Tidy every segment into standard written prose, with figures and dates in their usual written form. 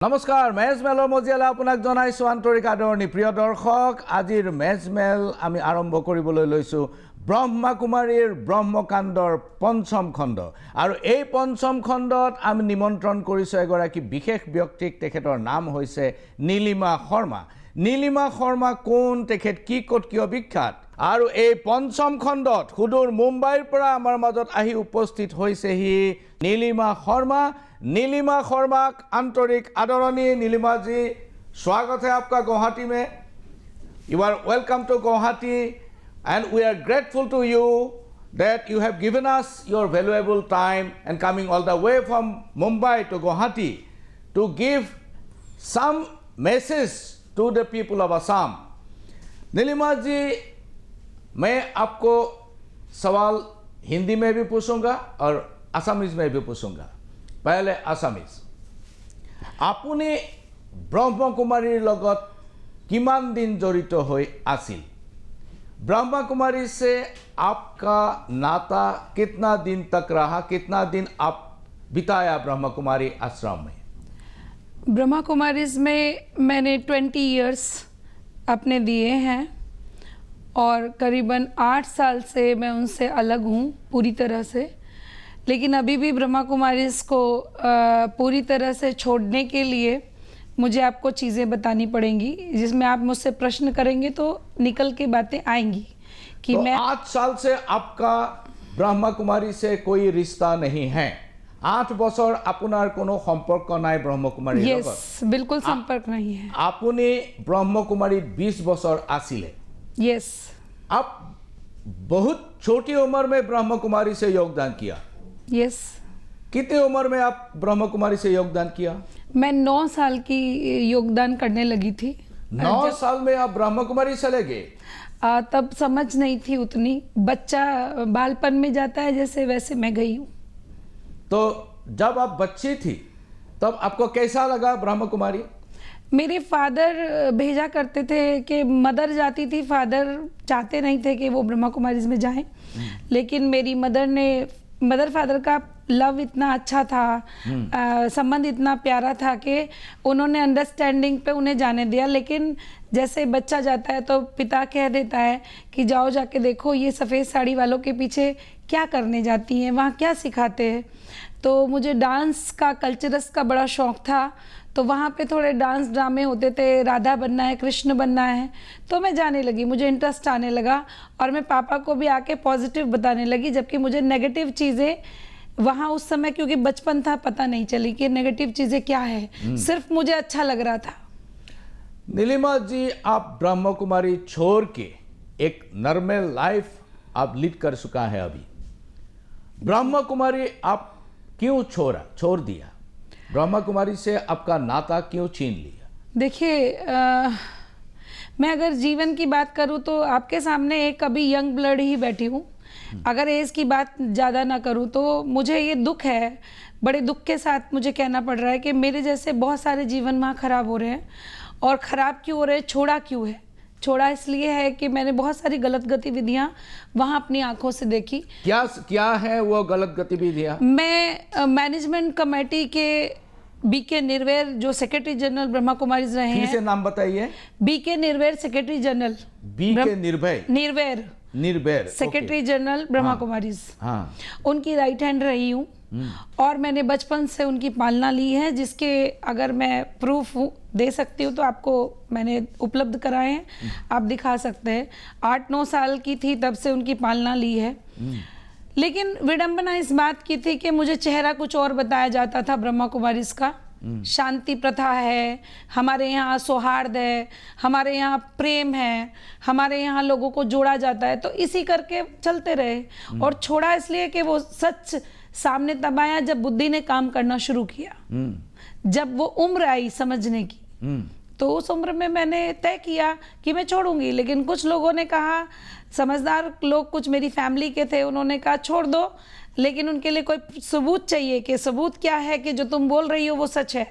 নমস্কাৰ মেজমেলৰ মজিয়ালে আপোনাক জনাইছো আন্তৰিক আদৰণি প্ৰিয় দৰ্শক আজিৰ মেজমেল আমি আৰম্ভ কৰিবলৈ লৈছো ব্ৰহ্মকুমাৰীৰ ব্ৰহ্মকাণ্ডৰ পঞ্চম খণ্ড আৰু এই পঞ্চম খণ্ডত আমি নিমন্ত্ৰণ কৰিছো এগৰাকী বিশেষ ব্যক্তিক তেখেতৰ নাম হৈছে নীলিমা শৰ্মা নীলিমা শৰ্মা কোন তেখেত কি ক'ত কিয় বিখ্যাত আৰু এই পঞ্চম খণ্ডত সুদূৰ মুম্বাইৰ পৰা আমাৰ মাজত আহি উপস্থিত হৈছেহি নীলিমা শৰ্মা नीलिमा शर्मा आंतरिक आदरणि नीलिमा जी स्वागत है आपका गुवाहाटी में you are welcome to Guwahati and we are grateful to you that you have given us your valuable time and coming all the way from Mumbai to Guwahati to give some message to the people of Assam. Nilima ji मैं आपको सवाल हिंदी में भी पूछूंगा और Assamese में भी पूछूंगा पहले आसामीज आपुनी ब्रह्मकुमारीर लगत किमान दिन जड़ित हो आसिल ब्रह्मकुमारी से आपका नाता कितना दिन तक रहा कितना दिन आप बिताया ब्रह्मकुमारी आश्रम में ब्रह्मकुमारीज में मैंने 20 इयर्स अपने दिए हैं और करीबन 8 साल से मैं उनसे अलग हूँ पूरी तरह से लेकिन अभी भी ब्रह्मा कुमारीज को पूरी तरह से छोड़ने के लिए मुझे आपको चीज़ें बतानी पड़ेंगी जिसमें आप मुझसे प्रश्न करेंगे तो निकल के बातें आएंगी कि तो मैं 8 साल से आपका ब्रह्मा कुमारी से कोई रिश्ता नहीं है 8 बছৰ আপোনাৰ কোনো সম্পৰ্ক নাই ব্ৰহ্মকুমাৰীৰ লগত यस बिल्कुल संपर्क नहीं है আপুনি ब्रह्मकुमारी 20 বছৰ आसिले यस आप बहुत छोटी उम्र में ब्रह्मकुमारी से योगदान किया यस कितनी उम्र में आप ब्रह्मकुमारी से योगदान किया मैं 9 साल की योगदान करने लगी थी 9 साल में आप ब्रह्मकुमारी चले गए तब समझ नहीं थी उतनी बच्चा बालपन में जाता है जैसे वैसे मैं गई हूँ तो जब आप बच्ची थी तब आपको कैसा लगा ब्रह्मकुमारी मेरे फादर भेजा करते थे कि मदर जाती थी फादर चाहते नहीं थे कि वो ब्रह्मा कुमारीज में जाएं लेकिन मेरी मदर फादर का लव इतना अच्छा था संबंध इतना प्यारा था कि उन्होंने अंडरस्टैंडिंग पे उन्हें जाने दिया लेकिन जैसे बच्चा जाता है तो पिता कह देता है कि जाओ जाके देखो ये सफ़ेद साड़ी वालों के पीछे क्या करने जाती हैं वहाँ क्या सिखाते हैं तो मुझे डांस का कल्चरस का बड़ा शौक़ था तो वहाँ पे थोड़े डांस ड्रामे होते थे राधा बनना है कृष्ण बनना है तो मैं जाने लगी मुझे इंटरेस्ट आने लगा और मैं पापा को भी आके पॉजिटिव बताने लगी जबकि मुझे नेगेटिव चीज़ें वहाँ उस समय क्योंकि बचपन था पता नहीं चली कि नेगेटिव चीज़ें क्या है सिर्फ मुझे अच्छा लग रहा था नीलिमा जी आप ब्रह्मकुमारी छोड़ के एक नॉर्मल लाइफ आप लीड कर चुका है अभी ब्रह्मकुमारी आप क्यों छोड़ दिया ब्रह्मकुमारी से आपका नाता क्यों छीन लिया देखिए मैं अगर जीवन की बात करूं तो आपके सामने एक अभी यंग ब्लड ही बैठी हूं अगर एज की बात ज़्यादा ना करूं तो मुझे ये दुख है बड़े दुख के साथ मुझे कहना पड़ रहा है कि मेरे जैसे बहुत सारे जीवन वहाँ ख़राब हो रहे हैं और ख़राब क्यों हो रहे हैं छोड़ा क्यों है छोड़ा इसलिए है कि मैंने बहुत सारी गलत गतिविधियां वहां अपनी आंखों से देखी क्या है वो गलत गतिविधियां मैं मैनेजमेंट कमेटी के बीके निर्वेर जो सेक्रेटरी जनरल ब्रह्मा कुमारीज रहे हैं फिर से नाम बताइए BK Nirwair secretary general BK Nirwair secretary general Brahma Kumaris उनकी राइट हैंड रही हूँ और मैंने बचपन से उनकी पालना ली है जिसके अगर मैं प्रूफ दे सकती हूँ तो आपको मैंने उपलब्ध कराए हैं आप दिखा सकते हैं 8-9 साल की थी तब से उनकी पालना ली है लेकिन विडंबना इस बात की थी कि मुझे चेहरा कुछ और बताया जाता था ब्रह्मा कुमारीज का शांति प्रथा है हमारे यहाँ सौहार्द है हमारे यहाँ प्रेम है हमारे यहाँ लोगों को जोड़ा जाता है तो इसी करके चलते रहे और छोड़ा इसलिए कि वो सच सामने तब आया जब बुद्धि ने काम करना शुरू किया जब वो उम्र आई समझने की तो उस उम्र में मैंने तय किया कि मैं छोड़ूंगी लेकिन कुछ लोगों ने कहा समझदार लोग कुछ मेरी फैमिली के थे उन्होंने कहा छोड़ दो लेकिन उनके लिए कोई सबूत चाहिए कि सबूत क्या है कि जो तुम बोल रही हो वो सच है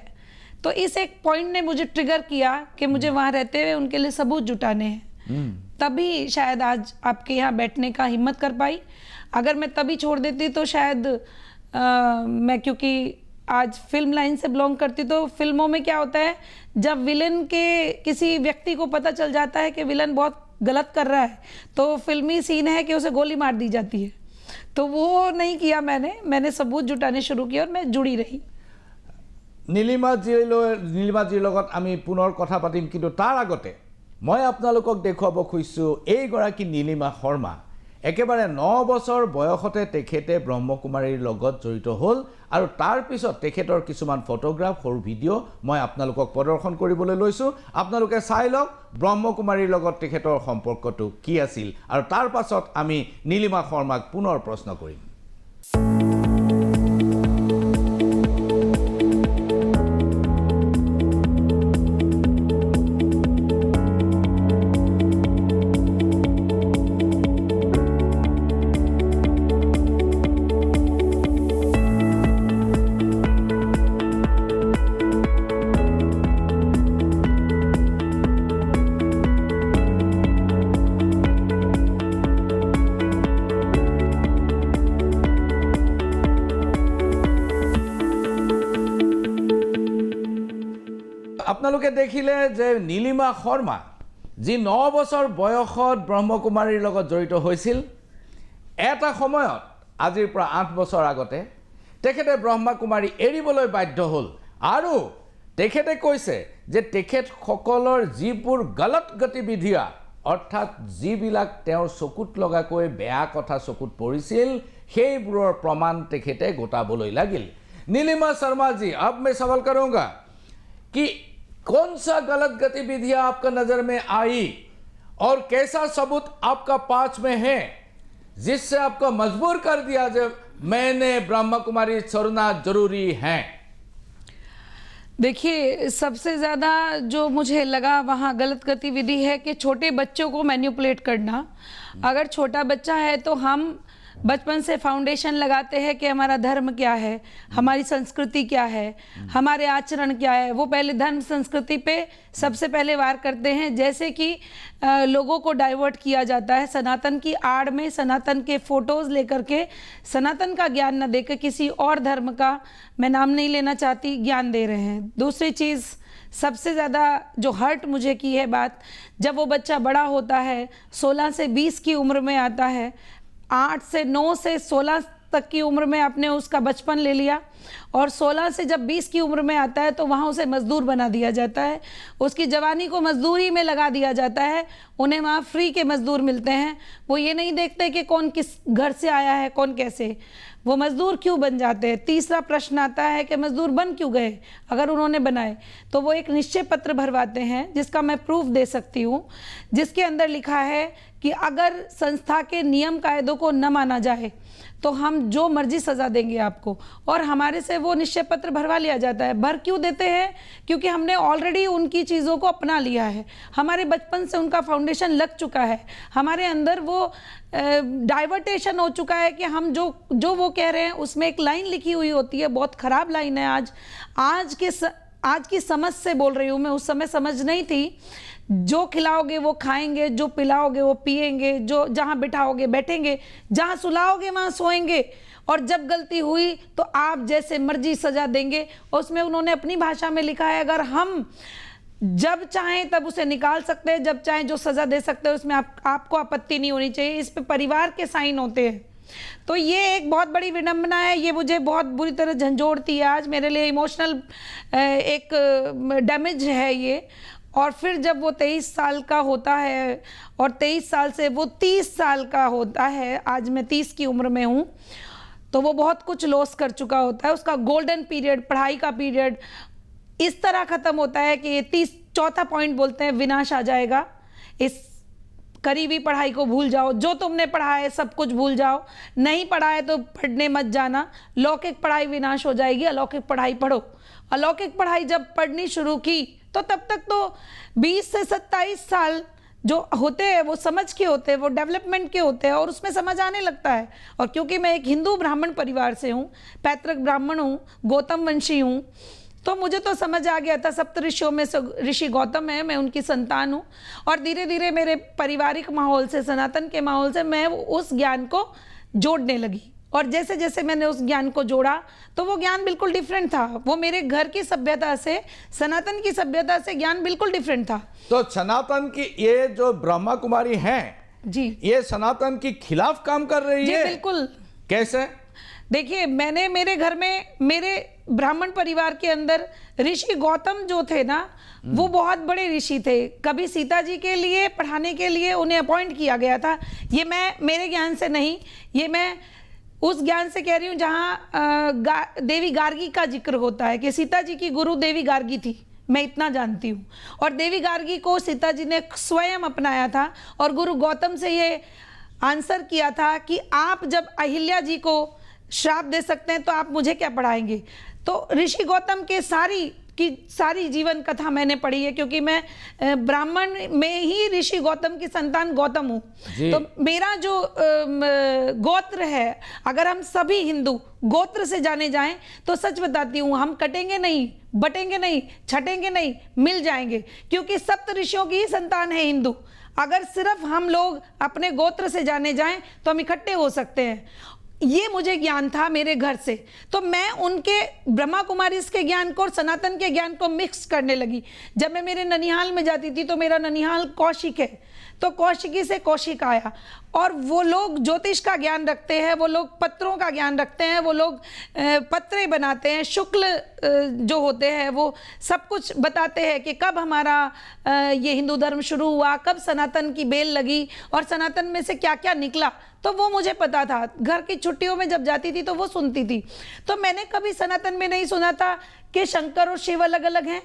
तो इस एक पॉइंट ने मुझे ट्रिगर किया कि मुझे वहाँ रहते हुए उनके लिए सबूत जुटाने हैं तभी शायद आज आपके यहाँ बैठने का हिम्मत कर पाई अगर मैं तभी छोड़ देती तो शायद मैं क्योंकि आज फिल्म लाइन से बिलोंग करती, तो फिल्मों में क्या होता है, जब विलन के किसी व्यक्ति को पता चल जाता है कि विलन बहुत गलत कर रहा है, तो फिल्मी सीन है कि उसे गोली मार दी जाती है। तो वो नहीं किया मैंने सबूत जुटाने शुरू किया और मैं जुड़ी रही। নীলিমাজীৰ লগত আমি পুনৰ কথা পাতিম, কিন্তু তাৰ আগতে মই আপোনালোকক দেখুৱাব খুজিছোঁ এইগৰাকী নীলিমা শৰ্মা। একেবাৰে 9 বছৰ বয়সতে তেখেতে ব্ৰহ্মকুমাৰীৰ লগত জড়িত হ'ল, আৰু তাৰ পিছত তেখেতৰ কিছুমান ফটোগ্ৰাফ সৰু ভিডিঅ' মই আপোনালোকক প্ৰদৰ্শন কৰিবলৈ লৈছোঁ। আপোনালোকে চাই লওক ব্ৰহ্মকুমাৰীৰ লগত তেখেতৰ সম্পৰ্কটো কি আছিল, আৰু তাৰ পাছত আমি নীলিমা শৰ্মাক পুনৰ প্ৰশ্ন কৰিম। আপোনালোকে দেখিলে যে নীলিমা শৰ্মা যি 9 বছৰ বয়সত ব্ৰহ্মকুমাৰীৰ লগত জড়িত হৈছিল, এটা সময়ত আজিৰ পৰা 8 বছৰ আগতে তেখেতে ব্ৰহ্মকুমাৰী এৰিবলৈ বাধ্য হ'ল, আৰু তেখেতে কৈছে যে তেখেতসকলৰ যিবোৰ গলত গতিবিধিয়া, অৰ্থাৎ যিবিলাক তেওঁৰ চকুত লগাকৈ বেয়া কথা চকুত পৰিছিল, সেইবোৰৰ প্ৰমাণ তেখেতে গোটাবলৈ লাগিল। नीलिमा शर्मा जी, अब मैं सवाल करूंगा कि कौन सा गलत गतिविधियां आपका नजर में आई और कैसा सबूत आपका पास में है जिससे आपको मजबूर कर दिया जब मैंने ब्रह्म कुमारी छोड़ना जरूरी है? देखिए, सबसे ज़्यादा जो मुझे लगा वहाँ गलत गतिविधि है कि छोटे बच्चों को मैनिपुलेट करना। अगर छोटा बच्चा है तो हम बचपन से फाउंडेशन लगाते हैं कि हमारा धर्म क्या है, हमारी संस्कृति क्या है, हमारे आचरण क्या है। वो पहले धर्म संस्कृति पे सबसे पहले वार करते हैं, जैसे कि लोगों को डाइवर्ट किया जाता है सनातन की आड़ में, सनातन के फोटोज़ लेकर के, सनातन का ज्ञान न देकर किसी और धर्म का, मैं नाम नहीं लेना चाहती, ज्ञान दे रहे हैं। दूसरी चीज़ सबसे ज़्यादा जो हर्ट मुझे की है बात, जब वो बच्चा बड़ा होता है, 16 से 20 की उम्र में आता है, 8 से 9 से 16 तक की उम्र में आपने उसका बचपन ले लिया, और 16 से जब 20 की उम्र में आता है तो वहाँ उसे मज़दूर बना दिया जाता है, उसकी जवानी को मज़दूरी में लगा दिया जाता है। उन्हें वहाँ फ्री के मज़दूर मिलते हैं। वो ये नहीं देखते कि कौन किस घर से आया है, कौन कैसे, वो मज़दूर क्यों बन जाते हैं। तीसरा प्रश्न आता है कि मज़दूर बन क्यों गए, अगर उन्होंने बनाए तो वो एक निश्चय पत्र भरवाते हैं जिसका मैं प्रूफ दे सकती हूँ, जिसके अंदर लिखा है कि अगर संस्था के नियम कायदों को न माना जाए तो हम जो मर्जी सज़ा देंगे आपको, और हमारे से वो निश्चय पत्र भरवा लिया जाता है। भर क्यों देते हैं? क्योंकि हमने ऑलरेडी उनकी चीज़ों को अपना लिया है, हमारे बचपन से उनका फाउंडेशन लग चुका है, हमारे अंदर वो डाइवर्टेशन हो चुका है कि हम जो वो कह रहे हैं उसमें एक लाइन लिखी हुई होती है, बहुत ख़राब लाइन है। आज की समझ से बोल रही हूँ मैं, उस समय समझ नहीं थी। जो खिलाओगे वो खाएंगे, जो पिलाओगे वो पिएंगे, जो जहाँ बिठाओगे बैठेंगे, जहाँ सुलाओगे वहाँ सोएंगे, और जब गलती हुई तो आप जैसे मर्जी सज़ा देंगे। और उसमें उन्होंने अपनी भाषा में लिखा है, अगर हम जब चाहें तब उसे निकाल सकते हैं, जब चाहें जो सज़ा दे सकते हैं, उसमें आपको आपत्ति नहीं होनी चाहिए। इस पे परिवार के साइन होते हैं। तो ये एक बहुत बड़ी विडंबना है, ये मुझे बहुत बुरी तरह झंझोड़ती है। आज मेरे लिए इमोशनल एक डैमेज है ये। और फिर जब वो 23 साल का होता है और 23 साल से वो 30 साल का होता है, आज मैं 30 की उम्र में हूँ, तो वो बहुत कुछ लॉस कर चुका होता है। उसका गोल्डन पीरियड, पढ़ाई का पीरियड इस तरह ख़त्म होता है कि 34वां पॉइंट बोलते हैं, विनाश आ जाएगा। इस करीबी पढ़ाई को भूल जाओ, जो तुमने पढ़ा है सब कुछ भूल जाओ, नहीं पढ़ा है तो पढ़ने मत जाना, लौकिक पढ़ाई विनाश हो जाएगी, अलौकिक पढ़ाई पढ़ो। अलौकिक पढ़ाई जब पढ़नी शुरू की तो तब तक तो 20 से 27 साल जो होते हैं वो समझ के होते हैं, वो डेवलपमेंट के होते हैं, और उसमें समझ आने लगता है। और क्योंकि मैं एक हिंदू ब्राह्मण परिवार से हूँ, पैतृक ब्राह्मण हूँ, गौतम वंशी हूँ, तो मुझे तो समझ आ गया था, सप्त ऋषियों में से ऋषि गौतम है, मैं उनकी संतान हूँ। और धीरे धीरे मेरे पारिवारिक माहौल से, सनातन के माहौल से मैं उस ज्ञान को जोड़ने लगी, और जैसे जैसे मैंने उस ज्ञान को जोड़ा तो वो ज्ञान बिल्कुल डिफरेंट था। वो मेरे घर की सभ्यता से, सनातन की सभ्यता से ज्ञान बिल्कुल डिफरेंट था। तो सनातन की ये जो ब्रह्मा कुमारी हैं जी, ये सनातन के खिलाफ काम कर रही जी है? बिल्कुल। कैसे? देखिए, मैंने मेरे घर में, मेरे ब्राह्मण परिवार के अंदर ऋषि गौतम जो थे ना, वो बहुत बड़े ऋषि थे। कभी सीता जी के लिए पढ़ाने के लिए उन्हें अपॉइंट किया गया था। ये मैं मेरे ज्ञान से नहीं, ये मैं उस ज्ञान से कह रही हूँ जहाँ देवी गार्गी का जिक्र होता है कि सीता जी की गुरु देवी गार्गी थी, मैं इतना जानती हूँ। और देवी गार्गी को सीता जी ने स्वयं अपनाया था और गुरु गौतम से ये आंसर किया था कि आप जब अहिल्या जी को श्राप दे सकते हैं तो आप मुझे क्या पढ़ाएंगे। तो ऋषि गौतम के सारी जीवन कथा मैंने पढ़ी है, क्योंकि मैं ब्राह्मण में ही ऋषि गौतम की संतान गौतम हूँ। तो मेरा जो गोत्र है, अगर हम सभी हिंदू गोत्र से जाने जाएं तो सच बताती हूँ, हम कटेंगे नहीं, बटेंगे नहीं, छटेंगे नहीं, मिल जाएंगे, क्योंकि सप्त ऋषियों की ही संतान है हिंदू। अगर सिर्फ हम लोग अपने गोत्र से जाने जाएं तो हम इकट्ठे हो सकते हैं। ये मुझे ज्ञान था मेरे घर से, तो मैं उनके ब्रह्मा कुमारी के ज्ञान को और सनातन के ज्ञान को मिक्स करने लगी। जब मैं मेरे ननिहाल में जाती थी तो मेरा ननिहाल कौशिक है, तो कौशिकी से कौशिक आया, और वो लोग ज्योतिष का ज्ञान रखते हैं, वो लोग पत्रों का ज्ञान रखते हैं, वो लोग पत्रे बनाते हैं, शुक्ल जो होते हैं वो सब कुछ बताते हैं कि कब हमारा ये हिंदू धर्म शुरू हुआ, कब सनातन की बेल लगी और सनातन में से क्या क्या निकला। तो वो मुझे पता था। घर की छुट्टियों में जब जाती थी तो वो सुनती थी। तो मैंने कभी सनातन में नहीं सुना था कि शंकर और शिव अलग अलग हैं।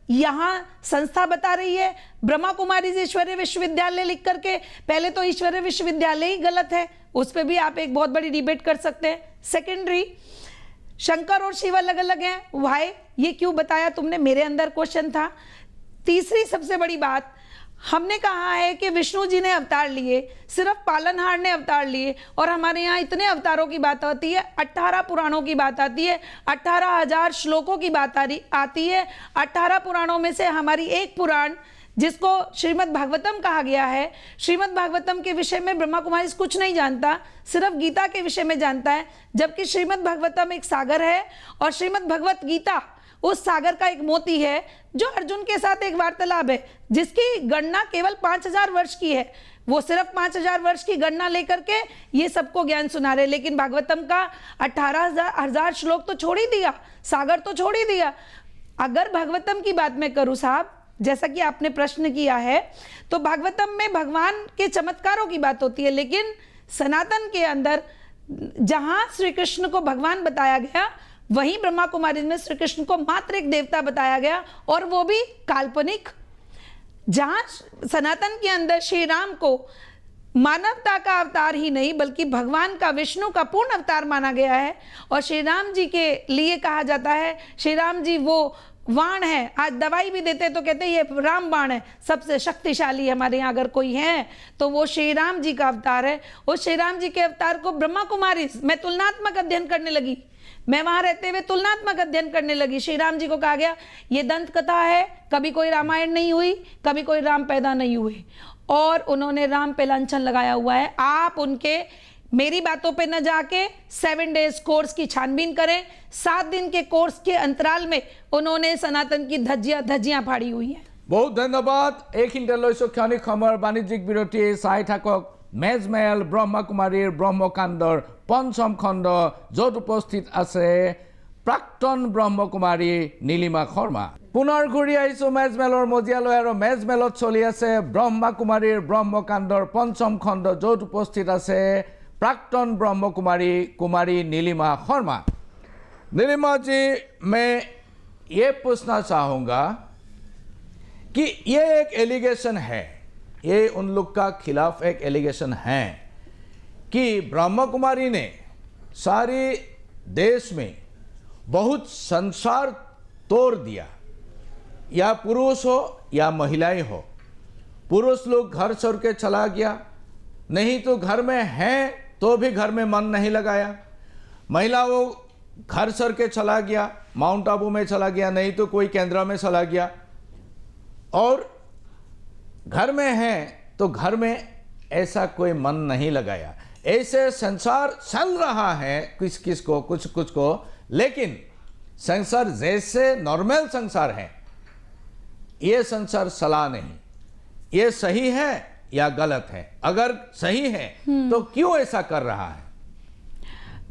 यहाँ संस्था बता रही है ब्रह्मा कुमारी ईश्वरीय विश्वविद्यालय लिख करके, पहले तो ईश्वरीय विश्वविद्यालय ही गलत है, उस पर भी आप एक बहुत बड़ी डिबेट कर सकते हैं। सेकेंडरी, शंकर और शिव अलग अलग हैं, भाई ये क्यों बताया तुमने, मेरे अंदर क्वेश्चन था। तीसरी सबसे बड़ी बात, हमने कहा है कि विष्णु जी ने अवतार लिए, सिर्फ पालनहार ने अवतार लिए, और हमारे यहाँ इतने अवतारों की बात आती है, 18 पुराणों की बात आती है, 18,000 श्लोकों की बात आती है। 18 पुराणों में से हमारी एक पुराण जिसको श्रीमद् भागवतम कहा गया है, श्रीमद् भागवतम के विषय में ब्रह्मा कुमारी कुछ नहीं जानता, सिर्फ गीता के विषय में जानता है। जबकि श्रीमद् भागवतम एक सागर है और श्रीमद् भगवत गीता उस सागर का एक मोती है, जो अर्जुन के साथ एक वार्तालाप है जिसकी गणना केवल 5,000 वर्ष की है। वो सिर्फ 5,000 वर्ष की गणना लेकर के ये सबको ज्ञान सुना रहे, लेकिन भागवतम का 18,000 श्लोक तो छोड़ ही दिया, सागर तो छोड़ ही दिया। अगर भागवतम की बात मैं करूं साहब, जैसा कि आपने प्रश्न किया है, तो भागवतम में भगवान के चमत्कारों की बात होती है, लेकिन सनातन के अंदर जहां श्री कृष्ण को भगवान बताया गया, वहीं ब्रह्मा कुमारी में श्री कृष्ण को मात्र एक देवता बताया गया, और वो भी काल्पनिक। जहां सनातन के अंदर श्री राम को मानवता का अवतार ही नहीं बल्कि भगवान का, विष्णु का पूर्ण अवतार माना गया है, और श्री राम जी के लिए कहा जाता है श्री राम जी वो बाण है, आज दवाई भी देते तो कहते हैं ये राम बाण है, सबसे शक्तिशाली हमारे यहाँ अगर कोई है तो वो श्री राम जी का अवतार है। उस श्री राम जी के अवतार को ब्रह्मा कुमारी, मैं तुलनात्मक अध्ययन करने लगी, मैं वहां रहते हुए तुलनात्मक अध्ययन करने लगी। श्री राम जी को कहा गया ये दंत कथा है, कभी कोई रामायण नहीं हुई, कभी कोई राम पैदा नहीं हुए, और उन्होंने राम पे लांछन लगाया हुआ है। आप उनके मेरी बातों पे न जाके 7 डेज कोर्स की छानबीन करें। 7 दिन के कोर्स के अंतराल में उन्होंने सनातन की धज्जियां फाड़ी हुई हैं। बहुत धन्यवाद। एक লৈছো ক্ষণিক সময়ৰ বাণিজ্যিক বিৰতি চাই থাকক মেজমেল ব্ৰহ্মা কুমাৰীৰ ব্ৰহ্মকাণ্ডৰ ৫ম খণ্ড, য'ত উপস্থিত আছে প্ৰাক্তন ব্ৰহ্মকুমাৰী নীলিমা শৰ্মা। পুনৰ ঘূৰি আহিছোঁ মেজমেলৰ মজিয়ালৈ, আৰু মেজমেলত চলি আছে ব্ৰহ্মা কুমাৰীৰ ব্ৰহ্মকাণ্ডৰ ৫ম খণ্ড, য'ত উপস্থিত আছে प्राक्तन ब्रह्म कुमारी कुमारी नीलिमा शर्मा। नीलिमा जी, मैं ये पूछना चाहूँगा कि ये एक एलिगेशन है, ये उन लोग का खिलाफ एक एलिगेशन है कि ब्रह्म कुमारी ने सारे देश में बहुत संसार तोड़ दिया, या पुरुष हो या महिलाएं हो। पुरुष लोग घर छोड़ के चला गया, नहीं तो घर में हैं तो भी घर में मन नहीं लगाया। महिलाओं घर छोड़ के चला गया, माउंट आबू में चला गया, नहीं तो कोई केंद्र में चला गया, और घर में हैं तो घर में ऐसा कोई मन नहीं लगाया। ऐसे संसार चल रहा है किस किस को कुछ कुछ को, लेकिन संसार जैसे नॉर्मल संसार है ये संसार चला नहीं। ये सही है या गलत है? अगर सही है तो क्यों ऐसा कर रहा है?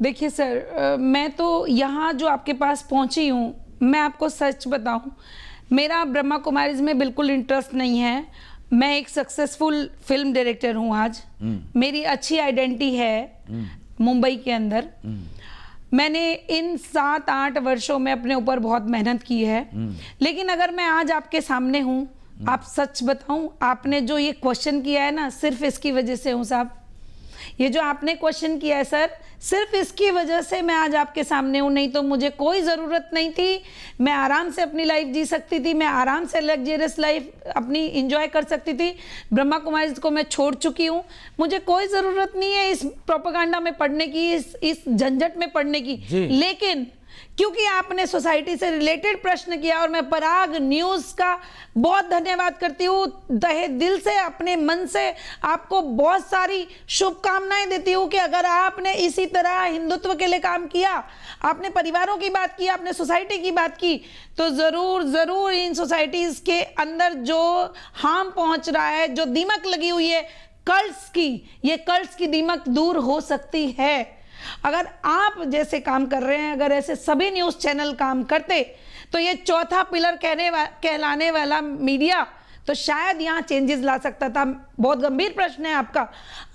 देखिए सर, मैं तो यहाँ जो आपके पास पहुँची हूँ, मैं आपको सच बताऊँ, मेरा ब्रह्मा कुमारीज में बिल्कुल इंटरेस्ट नहीं है। मैं एक सक्सेसफुल फिल्म डायरेक्टर हूँ आज। मेरी अच्छी आइडेंटिटी है मुंबई के अंदर। मैंने इन 7-8 वर्षों में अपने ऊपर बहुत मेहनत की है। लेकिन अगर मैं आज आपके सामने हूँ, आप सच बताऊं, आपने जो ये क्वेश्चन किया है ना, सिर्फ इसकी वजह से हूँ साहब। ये जो आपने क्वेश्चन किया है सर, सिर्फ इसकी वजह से मैं आज आपके सामने हूँ। नहीं तो मुझे कोई ज़रूरत नहीं थी। मैं आराम से अपनी लाइफ जी सकती थी, मैं आराम से लग्जरियस लाइफ अपनी इंजॉय कर सकती थी। ब्रह्मा कुमारीज को मैं छोड़ चुकी हूँ। मुझे कोई ज़रूरत नहीं है इस प्रोपेगेंडा में पढ़ने की, इस झंझट में पढ़ने की। लेकिन क्योंकि आपने सोसाइटी से रिलेटेड प्रश्न किया, और मैं पराग न्यूज़ का बहुत धन्यवाद करती हूँ तहे दिल से, अपने मन से आपको बहुत सारी शुभकामनाएं देती हूँ कि अगर आपने इसी तरह हिंदुत्व के लिए काम किया, आपने परिवारों की बात की, आपने सोसाइटी की बात की, तो ज़रूर ज़रूर इन सोसाइटीज़ के अंदर जो हार्म पहुँच रहा है, जो दीमक लगी हुई है कल्ट्स की, ये कल्ट्स की दीमक दूर हो सकती है। अगर आप जैसे काम कर रहे हैं, अगर ऐसे सभी न्यूज़ चैनल काम करते, तो ये चौथा पिलर कहलाने वाला मीडिया तो शायद यहाँ चेंजेस ला सकता था। बहुत गंभीर प्रश्न है आपका।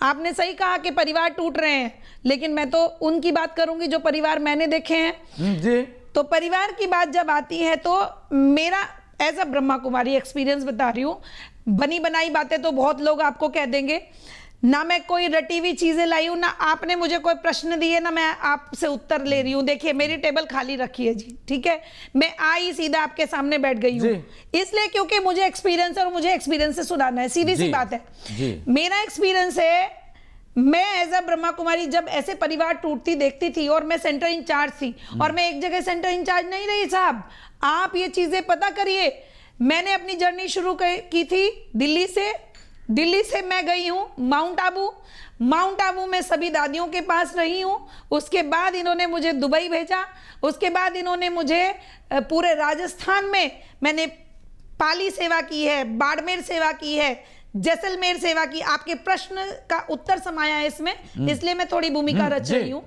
आपने सही कहा कि परिवार टूट रहे हैं, लेकिन मैं तो उनकी बात करूंगी जो परिवार मैंने देखे हैं जी। तो परिवार की बात जब आती है तो मेरा as a Brahma Kumari experience बता रही हूँ। बनी बनाई बातें तो बहुत लोग आपको कह देंगे, ना मैं कोई रटी हुई चीजें लाई हूं, ना आपने मुझे कोई प्रश्न दिए, ना मैं आपसे उत्तर ले रही हूं। देखिए मेरी टेबल खाली रखी है जी, ठीक है, मैं आई सीधा आपके सामने बैठ गई हूं, इसलिए क्योंकि मुझे एक्सपीरियंस और मुझे एक्सपीरियंस से सुनाना है, सीधी सी बात है। मेरा एक्सपीरियंस है, मैं एज अ ब्रह्मा कुमारी जब ऐसे परिवार टूटती देखती थी, और मैं सेंटर इंचार्ज थी, और मैं एक जगह सेंटर इंचार्ज नहीं रही साहब, आप ये चीजें पता करिए। मैंने अपनी जर्नी शुरू की थी दिल्ली से मैं गई हूँ माउंट आबू में सभी दादियों के पास रही हूँ। उसके बाद इन्होंने मुझे दुबई भेजा, उसके बाद इन्होंने मुझे पूरे राजस्थान में मैंने पाली सेवा की है, बाड़मेर सेवा की है, जैसलमेर सेवा की। आपके प्रश्न का उत्तर समाया है इसमें, इसलिए मैं थोड़ी भूमिका रच रही हूँ।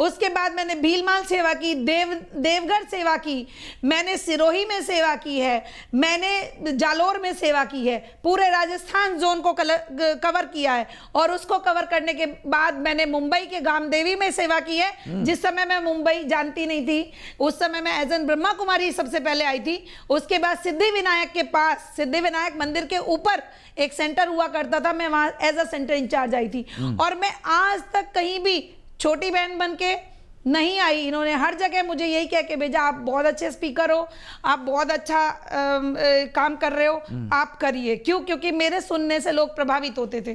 उसके बाद मैंने भीलमाल सेवा की, देवघर सेवा की, मैंने सिरोही में सेवा की है, मैंने जालोर में सेवा की है, पूरे राजस्थान जोन को कवर किया है। और उसको कवर करने के बाद मैंने मुंबई के गामदेवी में सेवा की है। जिस समय मैं मुंबई जानती नहीं थी, उस समय मैं एज एन ब्रह्मा कुमारी सबसे पहले आई थी। उसके बाद सिद्धि विनायक के पास, सिद्धि विनायक मंदिर के ऊपर एक सेंटर हुआ करता था, मैं वहां एज अ सेंटर इंचार्ज आई थी। और मैं आज तक कहीं भी छोटी बहन बन के नहीं आई। इन्होंने हर जगह मुझे यही कह के भेजा, आप बहुत अच्छे स्पीकर हो, आप बहुत अच्छा काम कर रहे हो, आप करिए। क्यों? क्योंकि मेरे सुनने से लोग प्रभावित होते थे।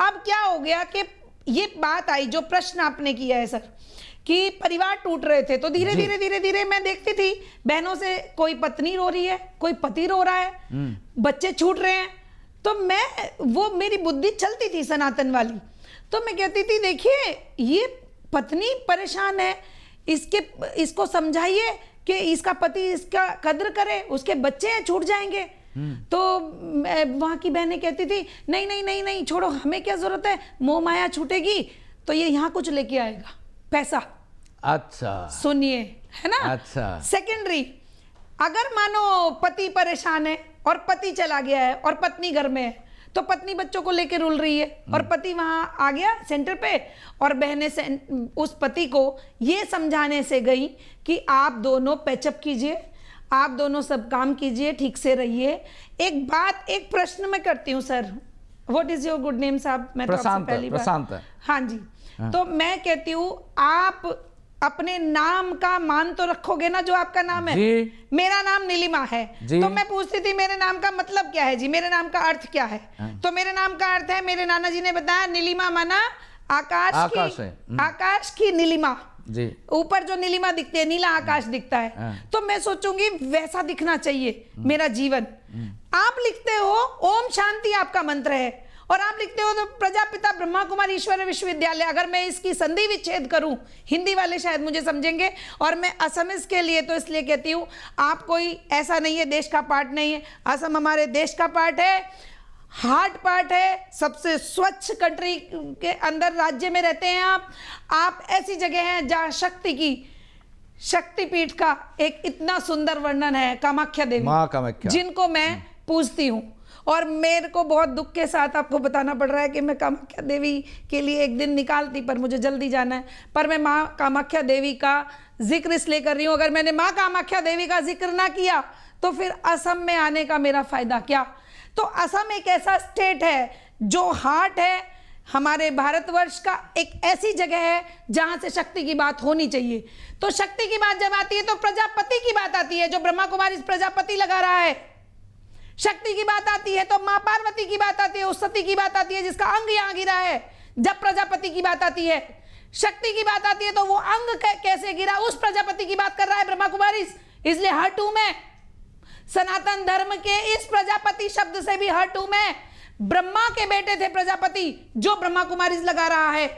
अब क्या हो गया कि ये बात आई, जो प्रश्न आपने किया है सर, कि परिवार टूट रहे थे, तो धीरे धीरे मैं देखती थी बहनों से, कोई पत्नी रो रही है, कोई पति रो रहा है, बच्चे छूट रहे हैं। तो वो मेरी बुद्धि चलती थी सनातन वाली, तो मैं कहती थी देखिए ये पत्नी परेशान है, इसको समझाइए कि इसका पति इसका कद्र करे, उसके बच्चे हैं छूट जाएंगे। तो वहां की बहनें कहती थी नहीं छोड़ो, हमें क्या जरूरत है, मोह माया छूटेगी तो ये यहाँ कुछ लेके आएगा, पैसा। अच्छा सुनिए, है ना। अच्छा सेकेंडरी, अगर मानो पति परेशान है और पति चला गया है और पत्नी घर में है, तो पत्नी बच्चों को लेकर रुल रही है, और पति वहां आ गया सेंटर पे, और बहनें से उस पति को ये समझाने से गई कि आप दोनों पैचअप कीजिए, आप दोनों सब काम कीजिए, ठीक से रहिए। एक प्रश्न मैं करती हूँ sir, what is your good name साहब? मैं प्रशांत, पहली प्रशांत। हाँ जी। तो मैं कहती हूँ आप अपने नाम का मान तो रखोगे ना, जो आपका नाम है। मेरा नाम नीलिमा है, तो मैं पूछती थी मेरे नाम का मतलब क्या है जी, मेरे नाम का अर्थ क्या है? तो मेरे नाम का अर्थ है, मेरे नाना जी ने बताया, नीलिमा माना आकाश की नीलिमा, ऊपर जो नीलिमा दिखती है, नीला आकाश दिखता है। तो मैं सोचूंगी वैसा दिखना चाहिए मेरा जीवन। आप लिखते हो ओम शांति आपका मंत्र है, और आप लिखते हो तो प्रजापिता ब्रह्मा कुमारी ईश्वरीय विश्वविद्यालय। अगर मैं इसकी संधि विच्छेद करूं, हिंदी वाले शायद मुझे समझेंगे, और मैं असमिस के लिए तो इसलिए कहती हूं, आप कोई ऐसा नहीं है देश का पार्ट नहीं है, असम हमारे देश का पार्ट है, हार्ट पार्ट है, सबसे स्वच्छ कंट्री के अंदर राज्य में रहते हैं आप ऐसी जगह हैं जहां शक्ति की, शक्तिपीठ का एक इतना सुंदर वर्णन है, कामाख्या देवी, माँ कामाख्या, जिनको मैं पूजती हूँ। और मेरे को बहुत दुख के साथ आपको बताना पड़ रहा है कि मैं कामाख्या देवी के लिए एक दिन निकालती, पर मुझे जल्दी जाना है, पर मैं माँ कामाख्या देवी का जिक्र इसलिए कर रही हूँ। अगर मैंने माँ कामाख्या देवी का जिक्र ना किया तो फिर असम में आने का मेरा फायदा क्या। तो असम एक ऐसा स्टेट है जो हार्ट है हमारे भारतवर्ष का, एक ऐसी जगह है जहां से शक्ति की बात होनी चाहिए। तो शक्ति की बात जब आती है तो प्रजापति की बात आती है, जो ब्रह्मा कुमारी प्रजापति लगा रहा है। शक्ति की बात आती है तो मां पार्वती की बात आती है, उस सती की बात आती है जिसका अंग यहां गिरा है। जब प्रजापति की बात आती है, शक्ति की बात आती है तो वो अंग कैसे गिरा, उस प्रजापति की बात कर रहा है ब्रह्मा कुमारी। इसलिए हर में सनातन धर्म के इस प्रजापति शब्द से भी हर में ब्रह्मा के बेटे थे प्रजापति, जो ब्रह्मा कुमारी लगा रहा है।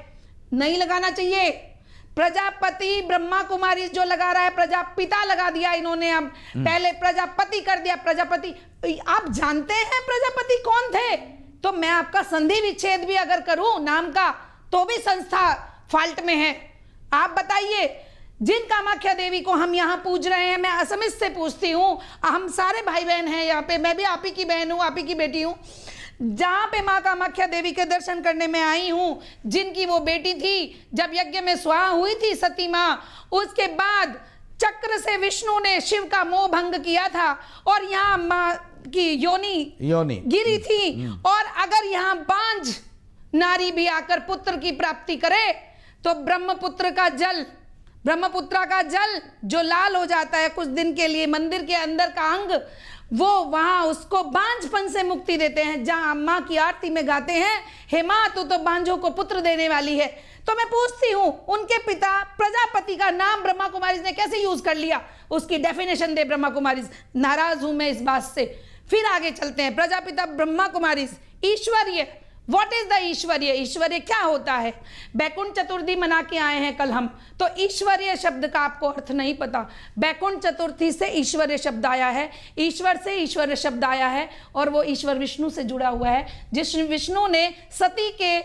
नहीं लगाना चाहिए। प्रजापति ब्रह्मा कुमारी जो लगा रहा है, प्रजापिता लगा दिया इन्होंने, अब पहले प्रजापति कर दिया। प्रजापति, आप जानते हैं प्रजापति कौन थे? तो मैं आपका संधि विच्छेद भी अगर करूं नाम का तो भी संस्था फॉल्ट में है। आप बताइए, जिन कामाख्या देवी को हम यहाँ पूज रहे हैं, मैं असमिस से पूछती हूँ, हम सारे भाई बहन हैं यहाँ पे, मैं भी आप ही की बहन हूँ, आप ही की बेटी हूँ, जहां पे मां कामाख्या देवी के दर्शन करने में आई हूं, जिनकी वो बेटी थी, जब यज्ञ में स्वाहा हुई थी सती मां, उसके बाद चक्र से विष्णु ने शिव का मोह भंग किया था और यहाँ मां की योनि गिरी थी। और अगर यहाँ बांझ नारी भी आकर पुत्र की प्राप्ति करे तो ब्रह्मपुत्रा का जल जो लाल हो जाता है कुछ दिन के लिए, मंदिर के अंदर का अंग, वो वहां उसको बांझपन से मुक्ति देते हैं। जहां मां की आरती में गाते हैं, हे मां तू तो बांझों को पुत्र देने वाली है। तो मैं पूछती हूं, उनके पिता प्रजापति का नाम ब्रह्मा कुमारी ने कैसे यूज कर लिया? उसकी डेफिनेशन दे ब्रह्मा कुमारी। नाराज हूं मैं इस बात से। फिर आगे चलते हैं। प्रजापिता ब्रह्मा कुमारी, ईश्वरीय, व्हाट इज द ईश्वरीय? ईश्वरीय क्या होता है? बैकुंठ चतुर्थी मना के आए हैं कल हम, तो ईश्वरीय शब्द का आपको अर्थ नहीं पता। बैकुंठ चतुर्थी से ईश्वरीय शब्द आया है, ईश्वर से ईश्वरीय शब्द आया है, और वो ईश्वर विष्णु से जुड़ा हुआ है, जिस विष्णु ने सती के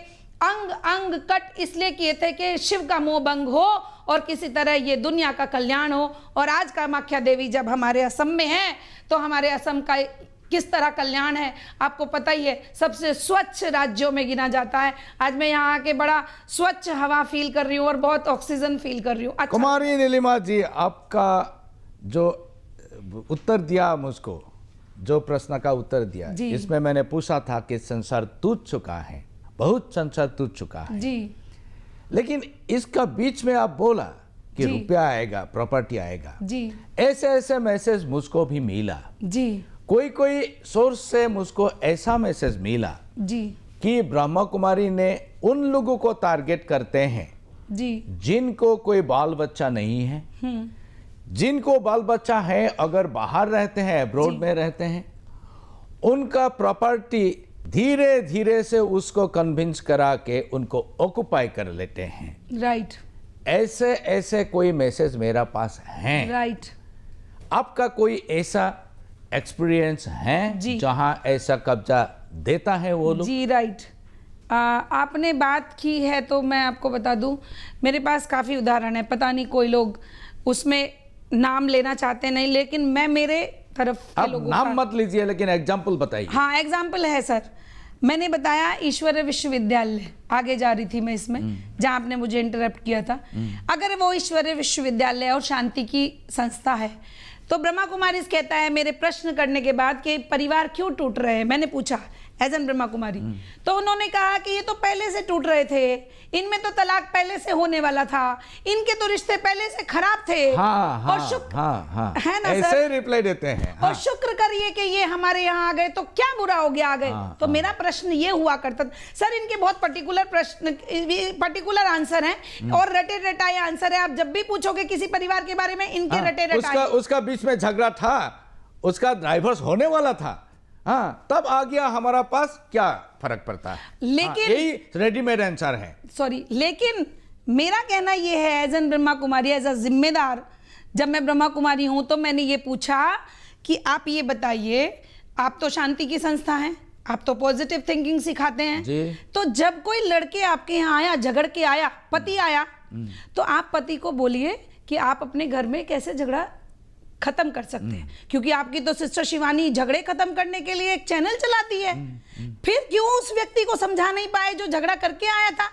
अंग अंग कट इसलिए किए थे कि शिव का मोह भंग हो और किसी तरह ये दुनिया का कल्याण हो। और आज कामाख्या देवी जब हमारे असम में है तो हमारे असम का किस तरह कल्याण है आपको पता ही है, सबसे स्वच्छ राज्यों में गिना जाता है। आज मैं यहाँ आके बड़ा स्वच्छ हवा फील कर रही हूँ और बहुत ऑक्सीजन फील कर रही हूँ। अच्छा। कुमारी नीलिमा जी, आपका जो उत्तर दिया मुझको, जो प्रश्न का उत्तर दिया, इसमें मैंने पूछा था कि संसार टूट चुका है, बहुत संसार टूट चुका है जी, लेकिन इसका बीच में आप बोला कि रुपया आएगा, प्रॉपर्टी आएगा जी, ऐसे ऐसे मैसेज मुझको भी मिला जी, कोई सोर्स से मुझको ऐसा मैसेज मिला जी, कि ब्रह्मा कुमारी ने उन लोगों को टारगेट करते हैं जी, जिनको कोई बाल बच्चा नहीं है, जिनको बाल बच्चा है अगर बाहर रहते हैं, अब्रॉड में रहते हैं, उनका प्रॉपर्टी धीरे धीरे से उसको कन्विंस करा के उनको ऑक्युपाई कर लेते हैं। राइट, ऐसे ऐसे कोई मैसेज मेरा पास हैं। राइट, आपका कोई ऐसा एक्सपीरियंस है जहां ऐसा कब्जा देता है वो लोग? जी राइट, आपने बात की है तो मैं आपको बता दूं, मेरे पास काफ़ी उदाहरण है। पता नहीं कोई लोग उसमें नाम लेना चाहते नहीं, लेकिन मैं मेरे तरफ के लोगों नाम मत लीजिए, लेकिन एग्जाम्पल बताइए। हाँ, एग्जाम्पल है सर। मैंने बताया ईश्वरीय विश्वविद्यालय, आगे जा रही थी मैं इसमें जहां आपने मुझे इंटरप्ट किया था। अगर वो ईश्वरीय विश्वविद्यालय और शांति की संस्था है तो ब्रह्मा कुमारी कहता है मेरे प्रश्न करने के बाद कि परिवार क्यों टूट रहे हैं, मैंने पूछा एज एन ब्रह्मा कुमारी, तो उन्होंने कहा कि ये तो पहले से टूट रहे थे, इनमें तो तलाक पहले से होने वाला था, इनके तो रिश्ते पहले से खराब थे। और शुक्र है ना ऐसे सर, रिप्लाई देते हैं। और शुक्र करिए कि ये हमारे यहाँ आ गए तो क्या बुरा हो गया आ गए। तो मेरा प्रश्न ये हुआ करता सर, इनके बहुत पर्टिकुलर प्रश्न, पर्टिकुलर आंसर हैं और रटे रटाए आंसर है। आप जब भी पूछोगे किसी परिवार के बारे में, इनके रटे रटाए। उसका बीच में झगड़ा था, उसका डाइवोर्स होने वाला था, हाँ, तब आ गया हमारा पास क्या फर्क पड़ता है। लेकिन यही रेडीमेड आंसर है। सॉरी, लेकिन मेरा कहना ये है as an Brahma Kumari, as a जिम्मेदार, जब मैं ब्रह्मा कुमारी हूं तो मैंने ये पूछा कि आप ये बताइए, आप तो शांति की संस्था हैं, आप तो पॉजिटिव थिंकिंग सिखाते हैं जी। तो जब कोई लड़के आपके यहाँ आया, झगड़ के आया, पति आया, तो आप पति को बोलिए कि आप अपने घर में कैसे झगड़ा खत्म कर सकते हैं, क्योंकि आपकी तो सिस्टर शिवानी झगड़े खत्म करने के लिए एक चैनल चलाती है। फिर क्यों उस व्यक्ति को समझा नहीं पाए जो झगड़ा करके आया था?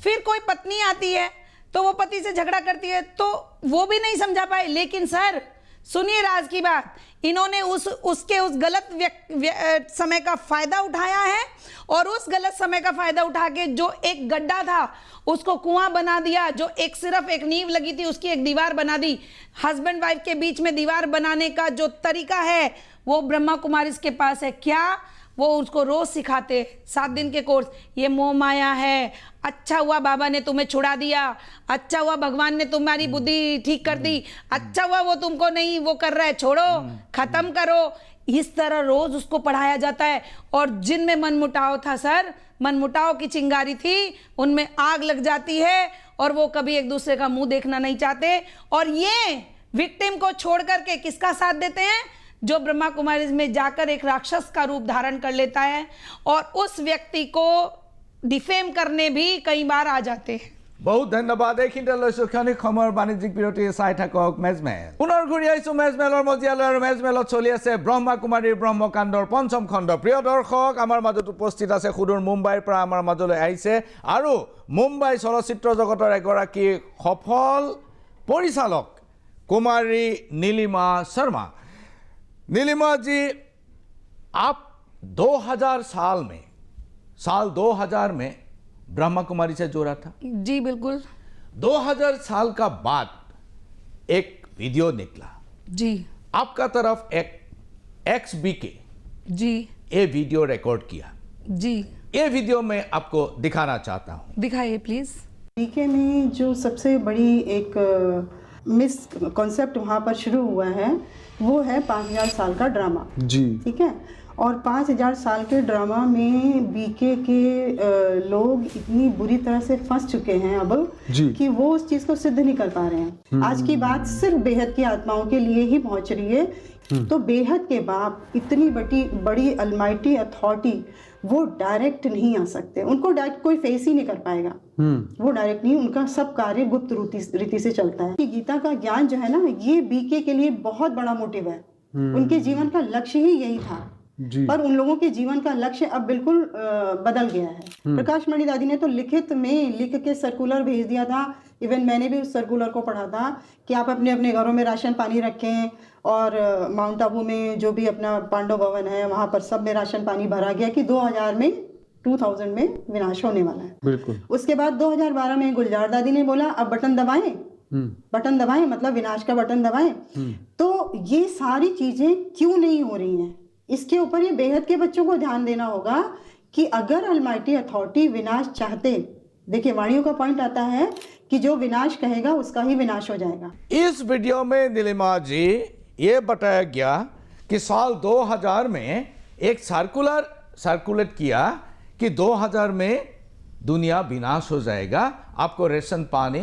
फिर कोई पत्नी आती है तो वो पति से झगड़ा करती है तो वो भी नहीं समझा पाए। लेकिन सर सुनिए राज की बात, इन्होंने उसके उस गलत समय का फायदा उठाया है और उस गलत समय का फायदा उठा के जो एक गड्ढा था उसको कुआं बना दिया, जो एक सिर्फ एक नींव लगी थी उसकी एक दीवार बना दी। हस्बैंड वाइफ के बीच में दीवार बनाने का जो तरीका है वो ब्रह्मा कुमारी के पास है। क्या वो उसको रोज सिखाते, 7 दिन के कोर्स, ये मोह माया है, अच्छा हुआ बाबा ने तुम्हें छुड़ा दिया, अच्छा हुआ भगवान ने तुम्हारी बुद्धि ठीक कर दी, अच्छा हुआ वो तुमको नहीं वो कर रहा है, छोड़ो, खत्म करो। इस तरह रोज उसको पढ़ाया जाता है। और जिनमें मनमुटाव था सर, मनमुटाव की चिंगारी थी, उनमें आग लग जाती है और वो कभी एक दूसरे का मुंह देखना नहीं चाहते। और ये विक्टिम को छोड़ करके किसका साथ देते हैं? जो ब्रह्मा कुमारी में जाकर एक राक्षस का रूप धारण कर लेता है और उस व्यक्ति को डिफेम करने भी कई बार आ जाते हैं। बहुत ধন্যবাদ। এইখিনিতে লৈছো ক্ষণিক সময়ৰ বাণিজ্যিক বিৰতি, চাই থাকক মেজমেল। পুনৰ ঘূৰি আহিছো মেজমেলৰ মজিয়ালৈ আৰু মেজমেলত চলি আছে ব্ৰহ্মা কুমাৰীৰ ব্ৰহ্মকাণ্ডৰ ৫ম খণ্ড। প্ৰিয় দৰ্শক, আমাৰ মাজত উপস্থিত আছে সুদূৰ মুম্বাইৰ পৰা আমাৰ মাজলৈ আহিছে আৰু মুম্বাই চলচ্চিত্ৰ জগতৰ এগৰাকী সফল পৰিচালক কুমাৰী নীলিমা শৰ্মা। नीलिमा जी, आप 2000 साल 2000 में ब्रह्मा कुमारी से जोड़ा था। जी बिल्कुल। 2000 साल का बाद एक वीडियो निकला जी, आपका तरफ एक XBK जी ये वीडियो रिकॉर्ड किया जी। ये वीडियो मैं आपको दिखाना चाहता हूँ। दिखाइए प्लीज। BK में जो सबसे बड़ी एक मिस कॉन्सेप्ट वहाँ पर शुरू हुआ है वो है 5000 साल का ड्रामा जी। ठीक है। और 5000 साल के ड्रामा में BK के लोग इतनी बुरी तरह से फंस चुके हैं अब जी। कि वो उस चीज़ को सिद्ध नहीं कर पा रहे हैं। आज की बात सिर्फ बेहद की आत्माओं के लिए ही पहुंच रही है। तो बेहद के बाप इतनी बड़ी अलमाइटी अथॉरिटी वो डायरेक्ट नहीं आ सकते, उनको डायरेक्ट कोई फेस ही नहीं कर पाएगा। वो डायरेक्ट नहीं, उनका सब कार्य गुप्त रीति से चलता है। गीता का ज्ञान जो है ना, ये BK के लिए बहुत बड़ा मोटिव है। उनके जीवन का लक्ष्य ही यही था जी। पर उन लोगों के जीवन का लक्ष्य अब बिल्कुल बदल गया है। प्रकाश मणि दादी ने तो लिखित में लिख के सर्कुलर भेज दिया था। इवन मैंने भी उस सर्कुलर को पढ़ा था कि आप अपने अपने घरों में राशन पानी रखें। और माउंट आबू में जो भी अपना पांडव भवन है वहाँ पर सब में राशन पानी भरा गया कि 2000 में विनाश होने वाला है। बिल्कुल। उसके बाद 2012 में गुलजार दादी ने बोला अब बटन दबाएं, मतलब विनाश का बटन दबाएं। तो ये सारी चीजें क्यों नहीं हो रही हैं, इसके ऊपर ये बेहद के बच्चों को ध्यान देना होगा कि अगर अलमाइटी अथॉरिटी विनाश चाहते, देखिए वाणियों का पॉइंट आता है कि जो विनाश कहेगा उसका ही विनाश हो जाएगा। इस वीडियो में नीलिमा जी ये बताया गया कि साल 2000 में एक सर्कुलेट किया कि 2000 में दुनिया विनाश हो जाएगा, आपको राशन पानी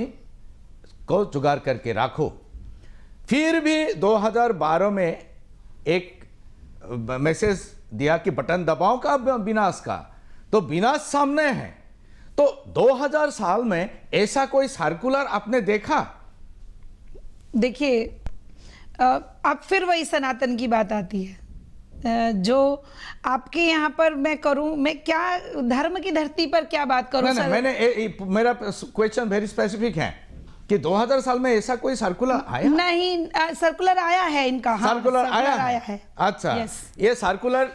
को जुगाड़ करके रखो। फिर भी 2012 में एक मैसेज दिया कि बटन दबाओ का विनाश का, तो विनाश सामने है। तो 2000 साल में ऐसा कोई सर्कुलर आपने देखा? देखिए अब फिर वही सनातन की बात आती है जो आपके यहाँ पर मैं करूं, मैं क्या धर्म की धरती पर क्या बात करूं? मेरा क्वेश्चन वेरी स्पेसिफिक है कि 2000 साल में ऐसा कोई सर्कुलर आया? नहीं, सर्कुलर आया है इनका। हाँ, सर्कुलर आया है। अच्छा, ये सर्कुलर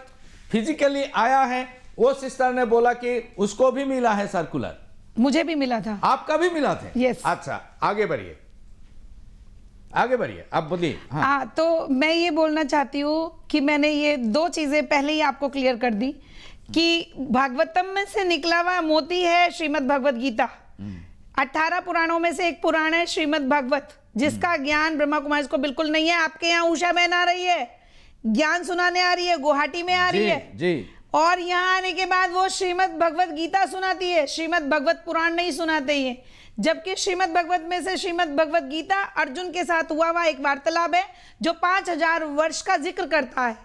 फिजिकली आया है। वो सिस्टर ने बोला कि उसको भी मिला है सर्कुलर। मुझे भी मिला था। आपका भी मिला था? यस। अच्छा, आगे बढ़िए आप बोलिए। हाँ, तो मैं ये बोलना चाहती हूँ कि मैंने ये 2 चीजें पहले ही आपको क्लियर कर दी कि भागवतम में से निकला हुआ मोती है श्रीमद् भगवत गीता। 18 पुराणों में से एक पुराण है श्रीमद् भागवत, जिसका ज्ञान ब्रह्मा कुमारी को बिल्कुल नहीं है। आपके यहाँ उषा बहन आ रही है, ज्ञान सुनाने आ रही है, गुवाहाटी में आ रही है जी। और यहाँ आने के बाद वो श्रीमद् भगवत गीता सुनाती है, श्रीमद् भगवत पुराण नहीं सुनाते ये। जबकि श्रीमद् भगवत में से श्रीमद् भगवत गीता अर्जुन के साथ हुआ एक वार्तालाप है जो 5000 वर्ष का जिक्र करता है।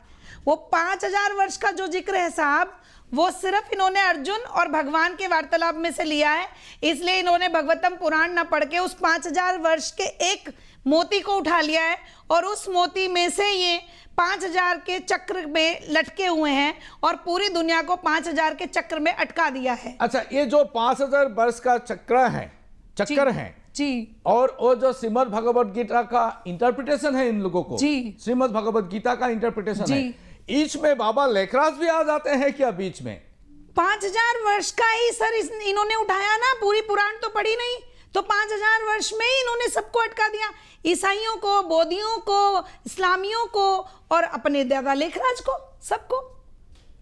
वो 5000 वर्ष का जो जिक्र है साहब, वो सिर्फ इन्होंने अर्जुन और भगवान के वार्तालाप में से लिया है। इसलिए इन्होंने भगवतम पुराण न पढ़ के उस 5000 वर्ष के एक मोती को उठा लिया है और उस मोती में से ये 5000 के चक्र में लटके हुए हैं और पूरी दुनिया को 5000 के चक्र में अटका दिया है। अच्छा, ये जो 5000 वर्ष का चक्र है जी, और वो जो श्रीमद् भगवत गीता का इंटरप्रिटेशन है इन लोगों को, जी, श्रीमद् भगवत गीता का इंटरप्रिटेशन है, बीच में बाबा लेखराज भी आ जाते हैं क्या बीच में? 5000 वर्ष का ही सर इन्होंने उठाया ना, पूरी पुराण तो पढ़ी नहीं, तो 5000 वर्ष में ही इन्होंने सबको अटका दिया, ईसाइयों को, बौद्धियों को, इस्लामियों को और अपने दादा लेखराज को, सबको।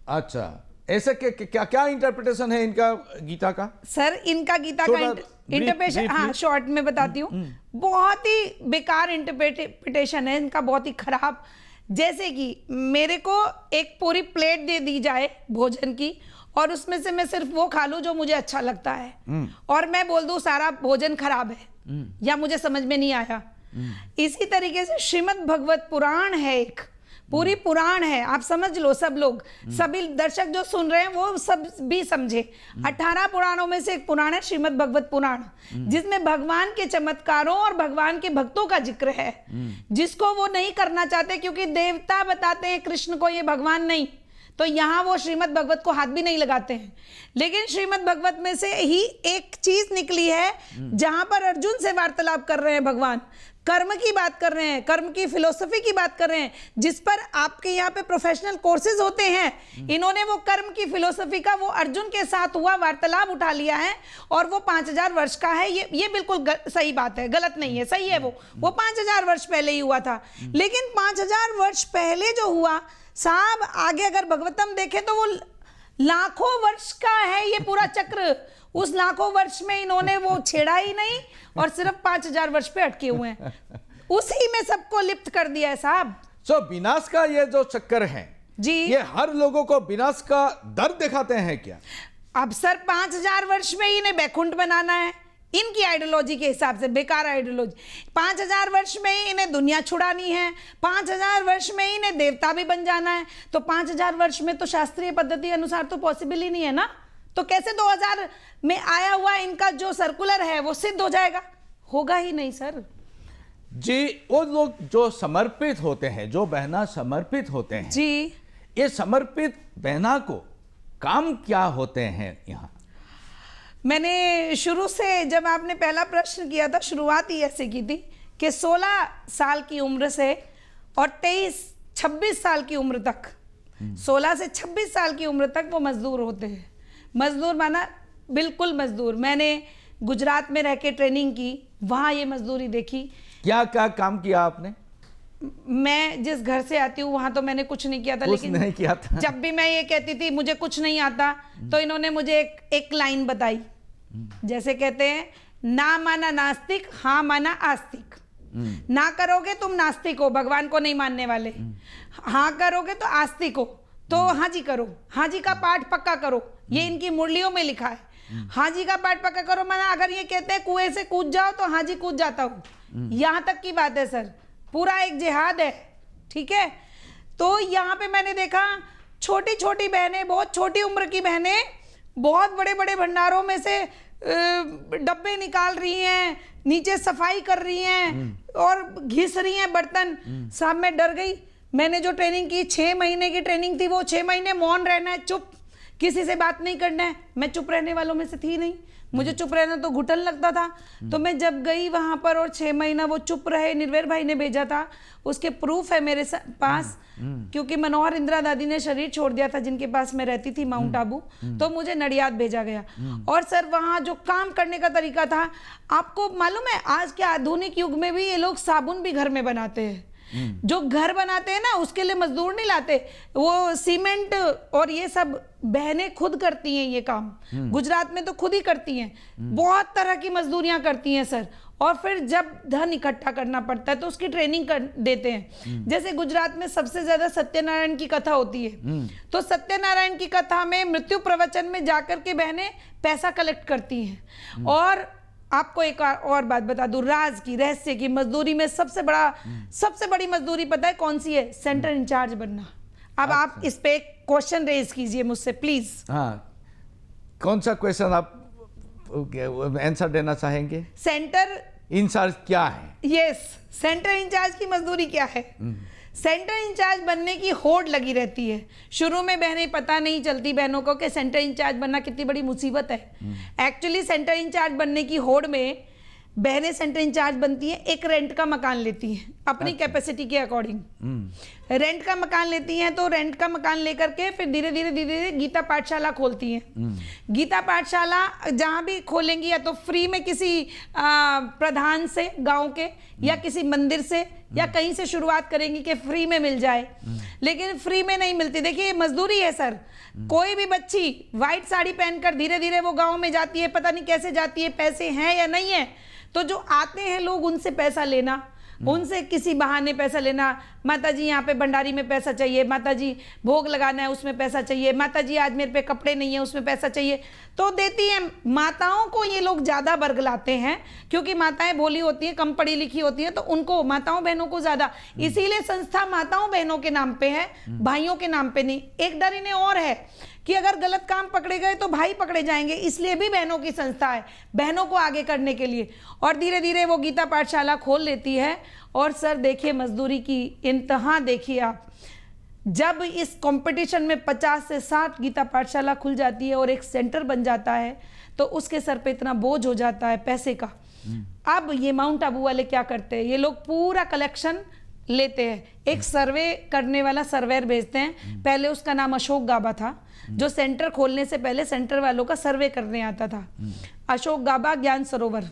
अच्छा, ऐसे क्या क्या इंटरप्रिटेशन है इनका गीता का? सर इनका गीता का इंटरप्रिटेशन, हाँ शॉर्ट में बताती हूँ, बहुत ही बेकार इंटरप्रिटेशन है इनका, बहुत ही खराब। जैसे कि मेरे को एक पूरी प्लेट दे दी जाए भोजन की और उसमें से मैं सिर्फ वो खा लूं जो मुझे अच्छा लगता है और मैं बोल दूं सारा भोजन खराब है या मुझे समझ में नहीं आया। इसी तरीके से श्रीमद् भगवत पुराण है, एक पूरी पुराण है, आप समझ लो, सब लोग, सभी दर्शक जो सुन रहे हैं वो सब भी समझे। 18 पुराणों में से एक पुराण है श्रीमद् भगवत पुराण, जिसमें भगवान के चमत्कारों और भगवान के भक्तों का जिक्र है, जिसको वो नहीं करना चाहते क्योंकि देवता बताते हैं कृष्ण को ये भगवान नहीं, तो यहाँ वो श्रीमद् भगवत को हाथ भी नहीं लगाते हैं। लेकिन श्रीमद् भगवत में से ही एक चीज निकली है जहां पर अर्जुन से वार्तालाप कर रहे हैं भगवान, कर्म की बात कर रहे हैं, कर्म की फिलोसफी की बात कर रहे हैं, जिस पर आपके यहाँ पे प्रोफेशनल कोर्सेज होते हैं। इन्होंने वो कर्म की फिलोसफी का वो अर्जुन के साथ हुआ वार्तालाप उठा लिया है और वो 5000 वर्ष का है। ये बिल्कुल सही बात है, गलत नहीं है, सही है। वो 5000 वर्ष पहले ही हुआ था। लेकिन 5000 वर्ष पहले जो हुआ साहब, आगे अगर भगवतम देखें तो वो लाखों वर्ष का है ये पूरा चक्र। उस लाखों वर्ष में इन्होंने वो छेड़ा ही नहीं और सिर्फ 5000 वर्ष पे अटके हुए हैं, उसी में सबको लिप्त कर दिया है साहब। सो विनाश का ये जो चक्कर है जी, ये हर लोगों को विनाश का डर दिखाते हैं क्या? अब सर 5000 वर्ष में इन्हें बैकुंठ बनाना है, इनकी आइडियोलॉजी के हिसाब से, बेकार आइडियोलॉजी। 5000 वर्ष में ही इन्हें दुनिया छुड़ानी है, 5000 वर्ष में ही इन्हें देवता भी बन जाना है। तो 5000 वर्ष में तो शास्त्रीय पद्धति अनुसार तो पॉसिबल ही नहीं है ना, तो कैसे 2000 में आया हुआ इनका जो सर्कुलर है वो सिद्ध हो जाएगा? होगा ही नहीं सर जी। वो लोग जो समर्पित होते हैं, जो बहना समर्पित होते हैं जी, ये समर्पित बहना को काम क्या होते हैं यहाँ? मैंने शुरू से, जब आपने पहला प्रश्न किया था, शुरुआत ही ऐसे की थी कि 16 साल की उम्र से और 26 साल की उम्र तक, 16 से 26 साल की उम्र तक वो मजदूर होते हैं। मजदूर माना बिल्कुल मजदूर। मैंने गुजरात में रह के ट्रेनिंग की, वहाँ ये मजदूरी देखी। क्या क्या काम किया आपने? मैं जिस घर से आती हूँ वहाँ तो मैंने कुछ नहीं किया था, लेकिन नहीं किया था। जब भी मैं ये कहती थी मुझे कुछ नहीं आता, तो इन्होंने मुझे एक लाइन बताई, जैसे कहते हैं ना माना नास्तिक, हाँ माना आस्तिक। ना करोगे तुम नास्तिक हो, भगवान को नहीं मानने वाले, हाँ करोगे तो आस्तिक हो, तो हाँ जी करो, हाँ जी का पाठ पक्का करो, ये इनकी मुरलियों में लिखा है। हाँ जी का पाठ पक्का करो माना अगर ये कहते हैं कुएं से कूद जाओ तो हाँ जी कूद जाता हूँ, यहाँ तक की बात है सर, पूरा एक जिहाद है, ठीक है। तो यहाँ पे मैंने देखा छोटी छोटी बहनें, बहुत छोटी उम्र की बहनें, बहुत बड़े बड़े भंडारों में से डब्बे निकाल रही हैं, नीचे सफाई कर रही हैं और घिस रही हैं बर्तन। साहब मैं डर गई। मैंने जो ट्रेनिंग की, 6 महीने की ट्रेनिंग थी, वो 6 महीने मौन रहना है, चुप, किसी से बात नहीं करना है। मैं चुप रहने वालों में से थी नहीं, मुझे चुप रहना तो घुटन लगता था। तो मैं जब गई वहां पर और 6 महीना वो चुप रहे, निर्भय भाई ने भेजा था, उसके प्रूफ है मेरे पास, क्योंकि मनोहर इंदिरा दादी ने शरीर छोड़ दिया था जिनके पास मैं रहती थी, माउंट आबू, तो मुझे नडियाद भेजा गया। और सर वहाँ जो काम करने का तरीका था, आपको मालूम है आज के आधुनिक युग में भी ये लोग साबुन भी घर में बनाते हैं। जो घर बनाते हैं ना उसके लिए मजदूर नहीं लाते, वो सीमेंट और ये सब बहनें खुद करती हैं ये काम। गुजरात में तो खुद ही करती हैं, बहुत तरह की मजदूरियां करती हैं सर। और फिर जब धन इकट्ठा करना पड़ता है तो उसकी ट्रेनिंग कर देते हैं। जैसे गुजरात में सबसे ज्यादा सत्यनारायण की कथा होती है, तो सत्यनारायण की कथा में मृत्यु प्रवचन में जाकर के बहनें पैसा कलेक्ट करती हैं। और आपको एक और बात बता दूं, राज की, रहस्य की, मजदूरी में सबसे बड़ी मजदूरी पता है कौन सी है? सेंटर इंचार्ज बनना। अब आप इस पे एक क्वेश्चन रेज कीजिए मुझसे प्लीज। हाँ, कौन सा क्वेश्चन आप आंसर देना चाहेंगे? सेंटर इंचार्ज क्या है? यस, सेंटर इंचार्ज की मजदूरी क्या है? सेंटर इंचार्ज बनने की होड़ लगी रहती है। शुरू में बहनें पता नहीं चलती बहनों को कि सेंटर इंचार्ज बनना कितनी बड़ी मुसीबत है। एक्चुअली सेंटर इंचार्ज बनने की होड़ में बहनें सेंटर इंचार्ज बनती हैं, एक रेंट का मकान लेती हैं अपनी कैपेसिटी के अकॉर्डिंग। रेंट का मकान लेती हैं, तो रेंट का मकान लेकर के फिर धीरे धीरे गीता पाठशाला खोलती हैं। गीता पाठशाला जहां भी खोलेंगी या तो फ्री में किसी प्रधान से गांव के या किसी मंदिर से या कहीं से शुरुआत करेंगी कि फ्री में मिल जाए, लेकिन फ्री में नहीं मिलती। देखिए मजदूरी है सर। कोई भी बच्ची व्हाइट साड़ी पहनकर धीरे धीरे वो गांव में जाती है, पता नहीं कैसे जाती है, पैसे हैं या नहीं है, तो जो आते हैं लोग उनसे पैसा लेना, उनसे किसी बहाने पैसा लेना। माता जी यहाँ पे भंडारी में पैसा चाहिए, माता जी भोग लगाना है उसमें पैसा चाहिए, माता जी आज मेरे पे कपड़े नहीं है उसमें पैसा चाहिए, तो देती हैं। माताओं को ये लोग ज़्यादा बरगलाते हैं क्योंकि माताएं भोली होती हैं, कम पढ़ी लिखी होती हैं, तो उनको माताओं बहनों को ज़्यादा, इसीलिए संस्था माताओं बहनों के नाम पे है, भाइयों के नाम पे नहीं। एक डर इन्हें और है कि अगर गलत काम पकड़े गए तो भाई पकड़े जाएंगे, इसलिए भी बहनों की संस्था है, बहनों को आगे करने के लिए। और धीरे धीरे वो गीता पाठशाला खोल लेती है। और सर देखिए मजदूरी की इंतहा देखिए आप, जब इस कंपटीशन में 50 से 60 गीता पाठशाला खुल जाती है और एक सेंटर बन जाता है तो उसके सर पे इतना बोझ हो जाता है पैसे का। अब ये माउंट आबू वाले क्या करते हैं, ये लोग पूरा कलेक्शन लेते हैं, एक सर्वे करने वाला सर्वेयर भेजते हैं। पहले उसका नाम अशोक गाबा था, जो सेंटर खोलने से पहले सेंटर वालों का सर्वे करने आता था। अशोक गाबा ज्ञान सरोवर,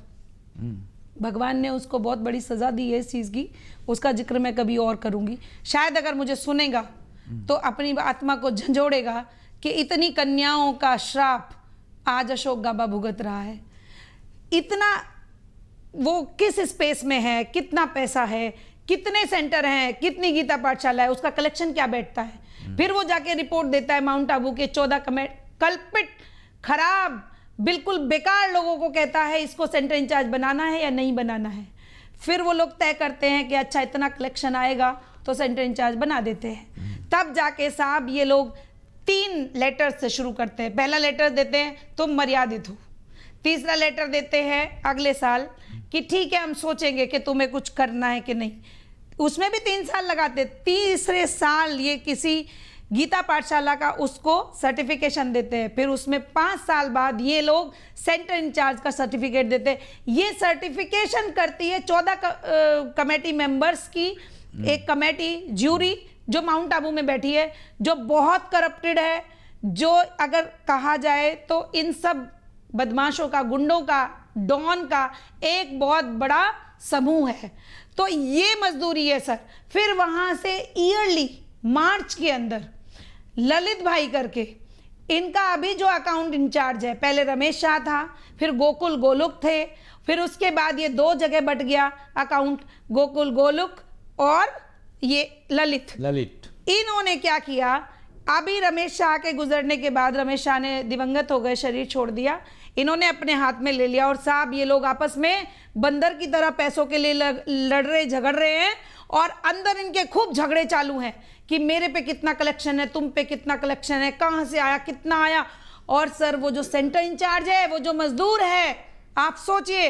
भगवान ने उसको बहुत बड़ी सजा दी है इस चीज की, उसका जिक्र मैं कभी और करूंगी। शायद अगर मुझे सुनेगा तो अपनी आत्मा को झंझोड़ेगा कि इतनी कन्याओं का श्राप आज अशोक गाबा भुगत रहा है। इतना वो किस स्पेस में है, कितना पैसा है, कितने सेंटर हैं, कितनी गीता पाठशाला है, उसका कलेक्शन क्या बैठता है। फिर वो जाके रिपोर्ट देता है माउंट आबू के 14 कल्पित खराब बिल्कुल बेकार लोगों को, कहता है इसको सेंटर इंचार्ज बनाना है या नहीं बनाना है। फिर वो लोग तय करते हैं कि अच्छा इतना कलेक्शन आएगा तो सेंटर इंचार्ज बना देते हैं। तब जाके साहब ये लोग 3 लेटर से शुरू करते हैं। पहला लेटर देते हैं तुम मर्यादित हो, तीसरा लेटर देते हैं अगले साल कि ठीक है हम सोचेंगे कि तुम्हें कुछ करना है कि नहीं, उसमें भी 3 साल लगाते। तीसरे साल ये किसी गीता पाठशाला का उसको सर्टिफिकेशन देते हैं, फिर उसमें 5 साल बाद ये लोग सेंटर इंचार्ज का सर्टिफिकेट देते हैं। ये सर्टिफिकेशन करती है 14 कमेटी मेंबर्स की एक कमेटी ज्यूरी जो माउंट आबू में बैठी है, जो बहुत करप्टेड है, जो अगर कहा जाए तो इन सब बदमाशों का, गुंडों का, डॉन का एक बहुत बड़ा समूह है। तो ये मजदूरी है सर। फिर वहां से ईयरली मार्च के अंदर ललित भाई करके, इनका अभी जो अकाउंट इंचार्ज है, पहले रमेश शाह था, फिर गोकुल गोलुक थे, फिर उसके बाद ये 2 जगह बट गया अकाउंट, गोकुल गोलुक और ये ललित। इन्होंने क्या किया, अभी रमेश शाह के गुजरने के बाद, रमेश शाह ने दिवंगत हो गए, शरीर छोड़ दिया, इन्होंने अपने हाथ में ले लिया। और साहब ये लोग आपस में बंदर की तरह पैसों के लिए लड़ रहे, झगड़ रहे हैं, और अंदर इनके खूब झगड़े चालू हैं कि मेरे पे कितना कलेक्शन है, तुम पे कितना कलेक्शन है, कहां से आया, कितना आया। और सर वो जो सेंटर इंचार्ज है, वो जो मजदूर है, आप सोचिए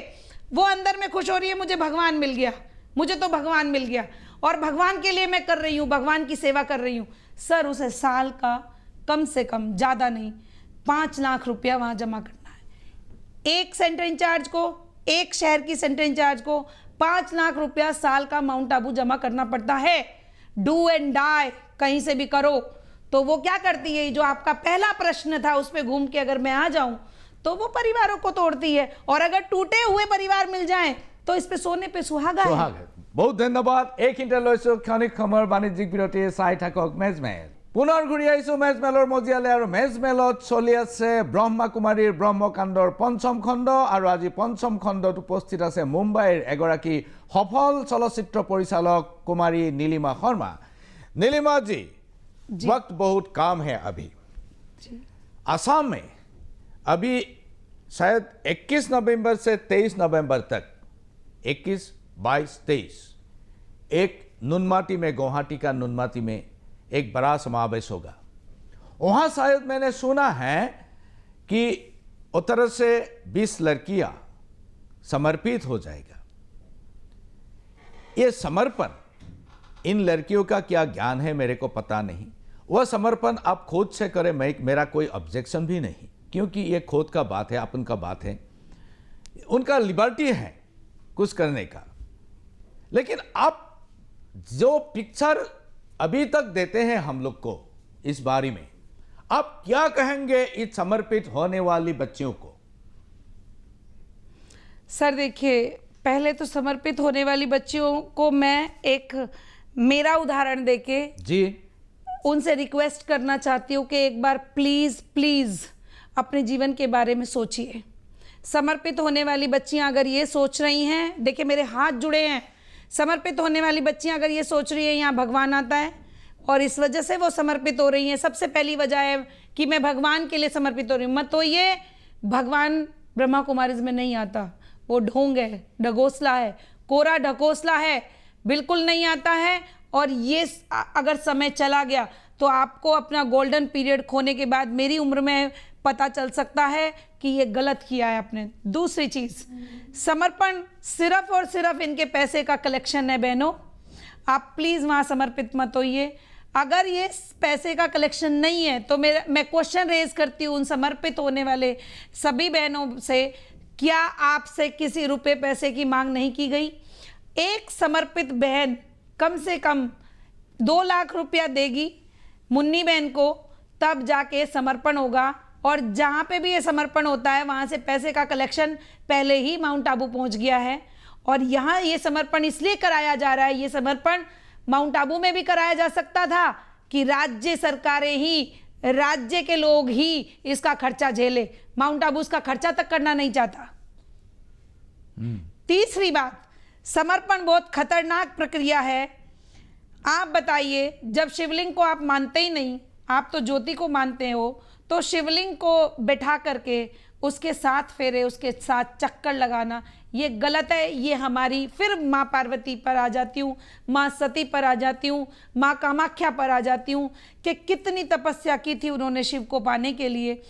वो अंदर में खुश हो रही है, मुझे भगवान मिल गया, मुझे तो भगवान मिल गया और भगवान के लिए मैं कर रही हूँ, भगवान की सेवा कर रही हूँ। सर उसे साल का कम से कम, ज़्यादा नहीं, 5 लाख रुपया वहाँ जमा करना है। एक सेंटर इंचार्ज को, एक शहर की सेंटर इंचार्ज को 5 लाख रुपया साल का माउंट आबू जमा करना पड़ता है। डू एंड डाई, कहीं से भी करो। तो वो क्या करती है, जो आपका पहला प्रश्न था उस पर घूम के अगर मैं आ जाऊं, तो वो परिवारों को तोड़ती है, और अगर टूटे हुए परिवार मिल जाएं तो इस पे सोने पे सुहागा है। बहुत धन्यवाद। एक इंटर লৈছো ক্ষণিক সময়ৰ বাণিজ্যিক বিৰতি চাই থাকক মেজমেল। পুনৰ ঘূৰি আহিছোঁ মেজ মেলৰ মজিয়ালে আৰু মেজ মেলত চলি আছে ব্ৰহ্মা কুমাৰীৰ ব্ৰহ্মকাণ্ডৰ পঞ্চম খণ্ড আৰু আজি পঞ্চম খণ্ডত উপস্থিত আছে মুম্বাইৰ এগৰাকী সফল চলচ্চিত্ৰ পৰিচালক কুমাৰী নীলিমা শৰ্মা। नीलिमा जी, वक्त बहुत कम है अभी। असम में अभी शायद 21 नवंबर से 23 नवंबर तक 21, 22, 23 एक नुनमाटी में, गुवाहाटी का नुनमाटी में एक बड़ा समावेश होगा। वहाँ शायद मैंने सुना है कि उतर से 20 लड़कियाँ समर्पित हो जाएगा। ये समर्पण, इन लड़कियों का क्या ज्ञान है मेरे को पता नहीं। वह समर्पण आप खुद से करें, मेरा कोई ऑब्जेक्शन भी नहीं, क्योंकि ये खुद का बात है, अपन का बात है, उनका लिबर्टी है कुछ करने का। लेकिन आप जो पिक्चर अभी तक देते हैं हम लोग को इस बारे में, आप क्या कहेंगे इस समर्पित होने वाली बच्चियों को? सर देखिए, पहले तो समर्पित होने वाली बच्चियों को मैं एक मेरा उदाहरण देके जी उनसे रिक्वेस्ट करना चाहती हूँ कि एक बार प्लीज़ प्लीज़ अपने जीवन के बारे में सोचिए। समर्पित होने वाली बच्चियाँ अगर ये सोच रही हैं, देखिए मेरे हाथ जुड़े हैं, समर्पित होने वाली बच्चियाँ अगर ये सोच रही हैं यहाँ भगवान आता है और इस वजह से वो समर्पित हो रही हैं, सबसे पहली वजह है कि मैं भगवान के लिए समर्पित हो रही हूँ, मत तो ये भगवान ब्रह्मा कुमारीज में नहीं आता, वो ढोंग है, ढकोसला है, कोरा ढकोसला है, बिल्कुल नहीं आता है। और ये अगर समय चला गया तो आपको अपना गोल्डन पीरियड खोने के बाद मेरी उम्र में पता चल सकता है कि ये गलत किया है आपने। दूसरी चीज़, समर्पण सिर्फ और सिर्फ इनके पैसे का कलेक्शन है बहनों, आप प्लीज़ वहाँ समर्पित मत होइए। अगर ये पैसे का कलेक्शन नहीं है तो मैं क्वेश्चन रेज करती हूँ उन समर्पित होने वाले सभी बहनों से, क्या आपसे किसी रुपए पैसे की मांग नहीं की गई? एक समर्पित बहन कम से कम 2 लाख रुपया देगी मुन्नी बहन को, तब जाके समर्पण होगा। और जहाँ पे भी ये समर्पण होता है वहाँ से पैसे का कलेक्शन पहले ही माउंट आबू पहुँच गया है। और यहाँ ये समर्पण इसलिए कराया जा रहा है, ये समर्पण माउंट आबू में भी कराया जा सकता था कि राज्य सरकारें ही, राज्य के लोग ही इसका खर्चा झेले, माउंट आबू इसका खर्चा तक करना नहीं चाहता। तीसरी बात, समर्पण बहुत खतरनाक प्रक्रिया है। आप बताइए, जब शिवलिंग को आप मानते ही नहीं, आप तो ज्योति को मानते हो, तो शिवलिंग को बैठा करके उसके साथ फेरे, उसके साथ चक्कर लगाना, ये गलत है। ये हमारी, फिर माँ पार्वती पर आ जाती हूँ, माँ सती पर आ जाती हूँ, माँ कामाख्या पर आ जाती हूँ कि कितनी तपस्या की थी उन्होंने शिव को पाने के लिए।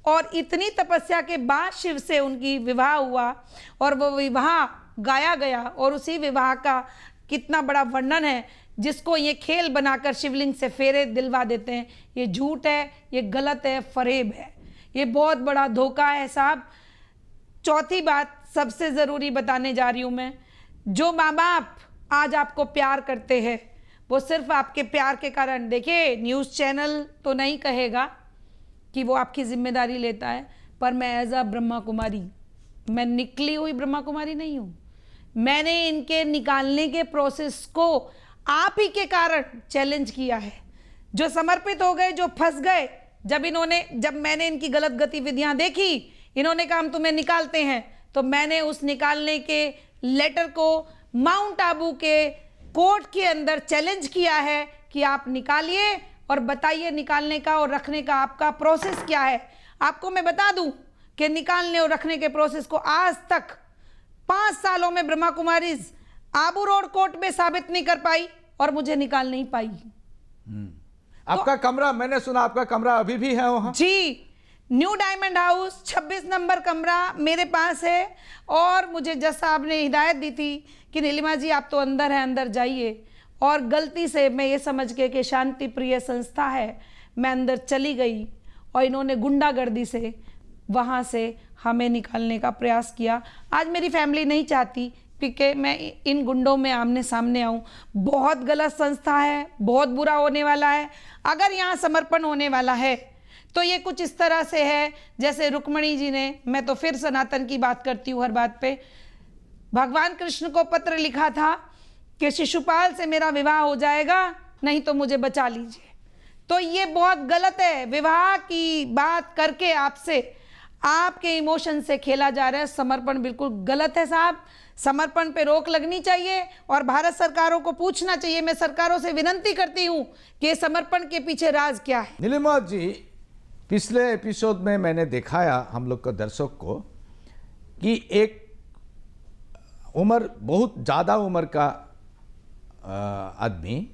और इतनी तपस्या के बाद शिव से उनकी विवाह हुआ और वो विवाह गाया गया, और उसी विवाह का कितना बड़ा वर्णन है जिसको ये खेल बनाकर शिवलिंग से फेरे दिलवा देते हैं। ये झूठ है, ये गलत है, फरेब है, ये बहुत बड़ा धोखा है साहब। चौथी बात सबसे ज़रूरी बताने जा रही हूँ मैं, जो माँ बाप आज आपको प्यार करते हैं वो सिर्फ आपके प्यार के कारण, देखिए न्यूज़ चैनल तो नहीं कहेगा कि वो आपकी जिम्मेदारी लेता है, पर मैं एज अ ब्रह्मा कुमारी, मैं निकली हुई ब्रह्मा कुमारी नहीं हूँ, मैंने इनके निकालने के प्रोसेस को आप ही के कारण चैलेंज किया है। जो समर्पित हो गए, जो फंस गए, जब मैंने इनकी गलत गतिविधियां देखी, इन्होंने कहा हम तुम्हें निकालते हैं, तो मैंने उस निकालने के लेटर को माउंट आबू के कोर्ट के अंदर चैलेंज किया है कि आप निकालिए और बताइए निकालने का और रखने का आपका प्रोसेस क्या है। आपको मैं बता दूं कि निकालने और रखने के प्रोसेस को आज तक 5 सालों में ब्रह्मा कुमारीज आबू रोड कोर्ट में साबित नहीं कर पाई और मुझे निकाल नहीं पाई। आपका कमरा, मैंने सुना आपका कमरा अभी भी है वहाँ? जी, न्यू डायमंड हाउस 26 नंबर कमरा मेरे पास है। और मुझे जज साहब ने हिदायत दी थी कि नीलिमा जी आप तो अंदर है, अंदर जाइए। और गलती से मैं ये समझ के कि शांति प्रिय संस्था है, मैं अंदर चली गई और इन्होंने गुंडागर्दी से वहाँ से हमें निकालने का प्रयास किया। आज मेरी फैमिली नहीं चाहती कि मैं इन गुंडों में आमने सामने आऊँ। बहुत गलत संस्था है, बहुत बुरा होने वाला है। अगर यहाँ समर्पण होने वाला है तो ये कुछ इस तरह से है जैसे रुक्मणी जी ने, मैं तो फिर सनातन की बात करती हूँ हर बात पे, भगवान कृष्ण को पत्र लिखा था कि शिशुपाल से मेरा विवाह हो जाएगा, नहीं तो मुझे बचा लीजिए। तो ये बहुत गलत है। विवाह की बात करके आपसे आपके इमोशन से खेला जा रहा है। समर्पण बिल्कुल गलत है साहब। समर्पण पे रोक लगनी चाहिए और भारत सरकारों को पूछना चाहिए। मैं सरकारों से विनती करती हूं कि समर्पण के पीछे राज क्या है। नीलिमा जी, पिछले एपिसोड में मैंने दिखाया हम लोग को, दर्शक को, कि एक उम्र, बहुत ज़्यादा उम्र का आदमी,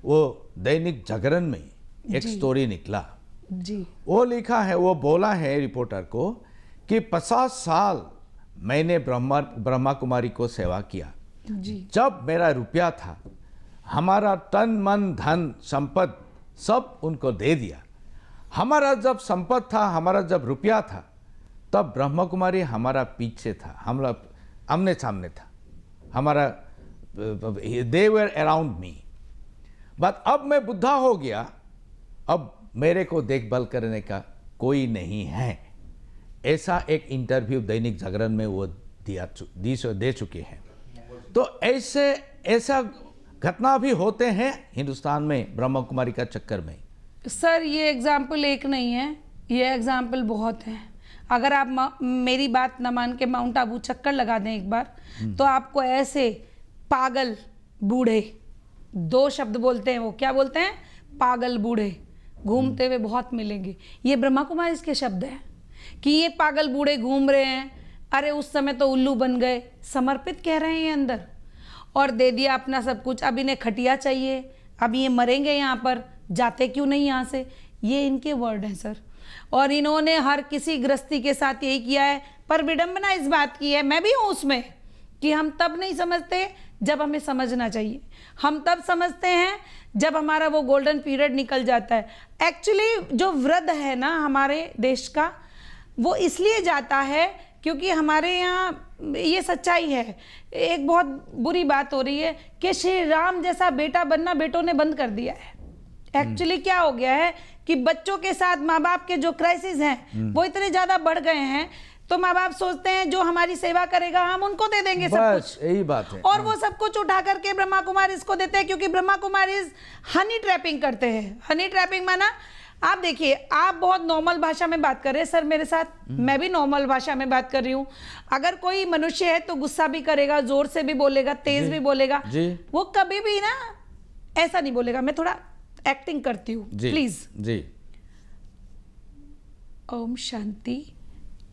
वो दैनिक जागरण में एक स्टोरी निकला जी। वो लिखा है, वो बोला है रिपोर्टर को कि 50 साल मैंने ब्रह्मा कुमारी को सेवा किया जी। जब मेरा रुपया था, हमारा तन मन धन संपत्ति सब उनको दे दिया। हमारा जब संपत्ति था, हमारा जब रुपया था, तब ब्रह्मा कुमारी हमारा पीछे था, हमारा आमने सामने था, हमारा दे वर अराउंड मी। बट अब मैं बुढ़ा हो गया, अब मेरे को देखभाल करने का कोई नहीं है। ऐसा एक इंटरव्यू दैनिक जागरण में वो दे चुके हैं। तो ऐसा घटना भी होते हैं हिंदुस्तान में ब्रह्मा कुमारी का चक्कर में। सर ये एग्जाम्पल एक नहीं है, ये एग्जाम्पल बहुत हैं। अगर आप मेरी बात न मान के माउंट आबू चक्कर लगा दें एक बार, तो आपको ऐसे पागल बूढ़े, 2 शब्द बोलते हैं वो, क्या बोलते हैं? पागल बूढ़े घूमते हुए बहुत मिलेंगे। ये ब्रह्मा कुमारी के शब्द हैं कि ये पागल बूढ़े घूम रहे हैं। अरे उस समय तो उल्लू बन गए, समर्पित कह रहे हैं ये अंदर, और दे दिया अपना सब कुछ। अब इन्हें खटिया चाहिए, अब ये मरेंगे यहाँ पर, जाते क्यों नहीं यहाँ से। ये इनके वर्ड हैं सर। और इन्होंने हर किसी गृहस्थी के साथ यही किया है। पर विडंबना इस बात की है, मैं भी हूँ उसमें, कि हम तब नहीं समझते जब हमें समझना चाहिए। हम तब समझते हैं जब हमारा वो गोल्डन पीरियड निकल जाता है। एक्चुअली जो वृद्ध है ना हमारे देश का, वो इसलिए जाता है क्योंकि हमारे यहाँ ये सच्चाई है। एक बहुत बुरी बात हो रही है कि श्री राम जैसा बेटा बनना बेटों ने बंद कर दिया है। एक्चुअली क्या हो गया है कि बच्चों के साथ माँ बाप के जो क्राइसिस हैं वो इतने ज़्यादा बढ़ गए हैं, तो माँ बाप सोचते हैं जो हमारी सेवा करेगा हम उनको दे देंगे सब कुछ। यही बात है। और वो सब कुछ उठा करके ब्रह्मा कुमारी इसको देते हैं, क्योंकि ब्रह्मा कुमारी हनी ट्रैपिंग करते हैं। हनी ट्रैपिंग माना, आप देखिए, आप बहुत नॉर्मल भाषा में बात कर रहे हैं सर मेरे साथ, मैं भी नॉर्मल भाषा में बात कर रही हूँ। अगर कोई मनुष्य है तो गुस्सा भी करेगा, जोर से भी बोलेगा, तेज भी बोलेगा, वो कभी भी ना ऐसा नहीं बोलेगा। मैं थोड़ा एक्टिंग करती हूँ प्लीज जी। ओम शांति।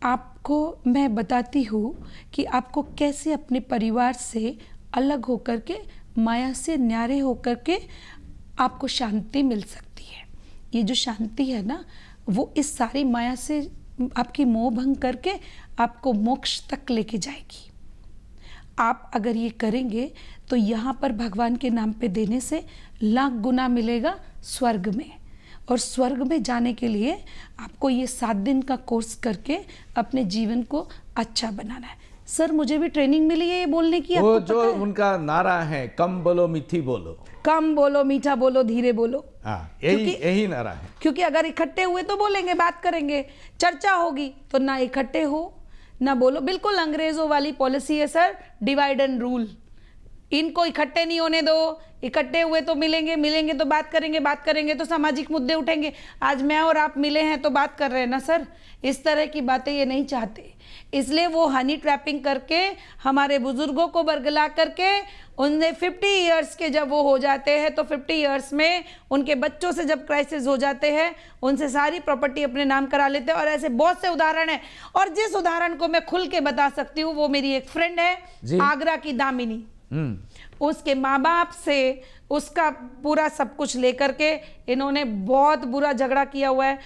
आपको मैं बताती हूँ कि आपको कैसे अपने परिवार से अलग होकर के, माया से न्यारे होकर के आपको शांति मिल सकती है। ये जो शांति है ना, वो इस सारी माया से आपकी मोह भंग करके आपको मोक्ष तक लेके जाएगी। आप अगर ये करेंगे तो यहाँ पर भगवान के नाम पे देने से लाख गुना मिलेगा स्वर्ग में। और स्वर्ग में जाने के लिए आपको ये 7 दिन का कोर्स करके अपने जीवन को अच्छा बनाना है। सर मुझे भी ट्रेनिंग मिली है ये बोलने की। वो जो उनका नारा है, कम बोलो मीठी बोलो, कम बोलो मीठा बोलो धीरे बोलो। हाँ, यही नारा है। क्योंकि अगर इकट्ठे हुए तो बोलेंगे, बात करेंगे, चर्चा होगी, तो ना इकट्ठे हो ना बोलो। बिल्कुल अंग्रेजों वाली पॉलिसी है सर, डिवाइड एंड रूल। इनको इकट्ठे नहीं होने दो। इकट्ठे हुए तो मिलेंगे तो बात करेंगे तो सामाजिक मुद्दे उठेंगे। आज मैं और आप मिले हैं तो बात कर रहे हैं ना सर। इस तरह की बातें ये नहीं चाहते, इसलिए वो हनी ट्रैपिंग करके हमारे बुजुर्गों को बरगला करके उनने 50 इयर्स के जब वो हो जाते हैं तो 50 इयर्स में उनके बच्चों से जब क्राइसिस हो जाते हैं उनसे सारी प्रॉपर्टी अपने नाम करा लेते हैं। और ऐसे बहुत से उदाहरण हैं। और जिस उदाहरण को मैं खुल के बता सकती हूँ वो मेरी एक फ्रेंड है आगरा की दामिनी। उसके माँ बाप से उसका पूरा सब कुछ लेकर के इन्होंने बहुत बुरा झगड़ा किया हुआ है।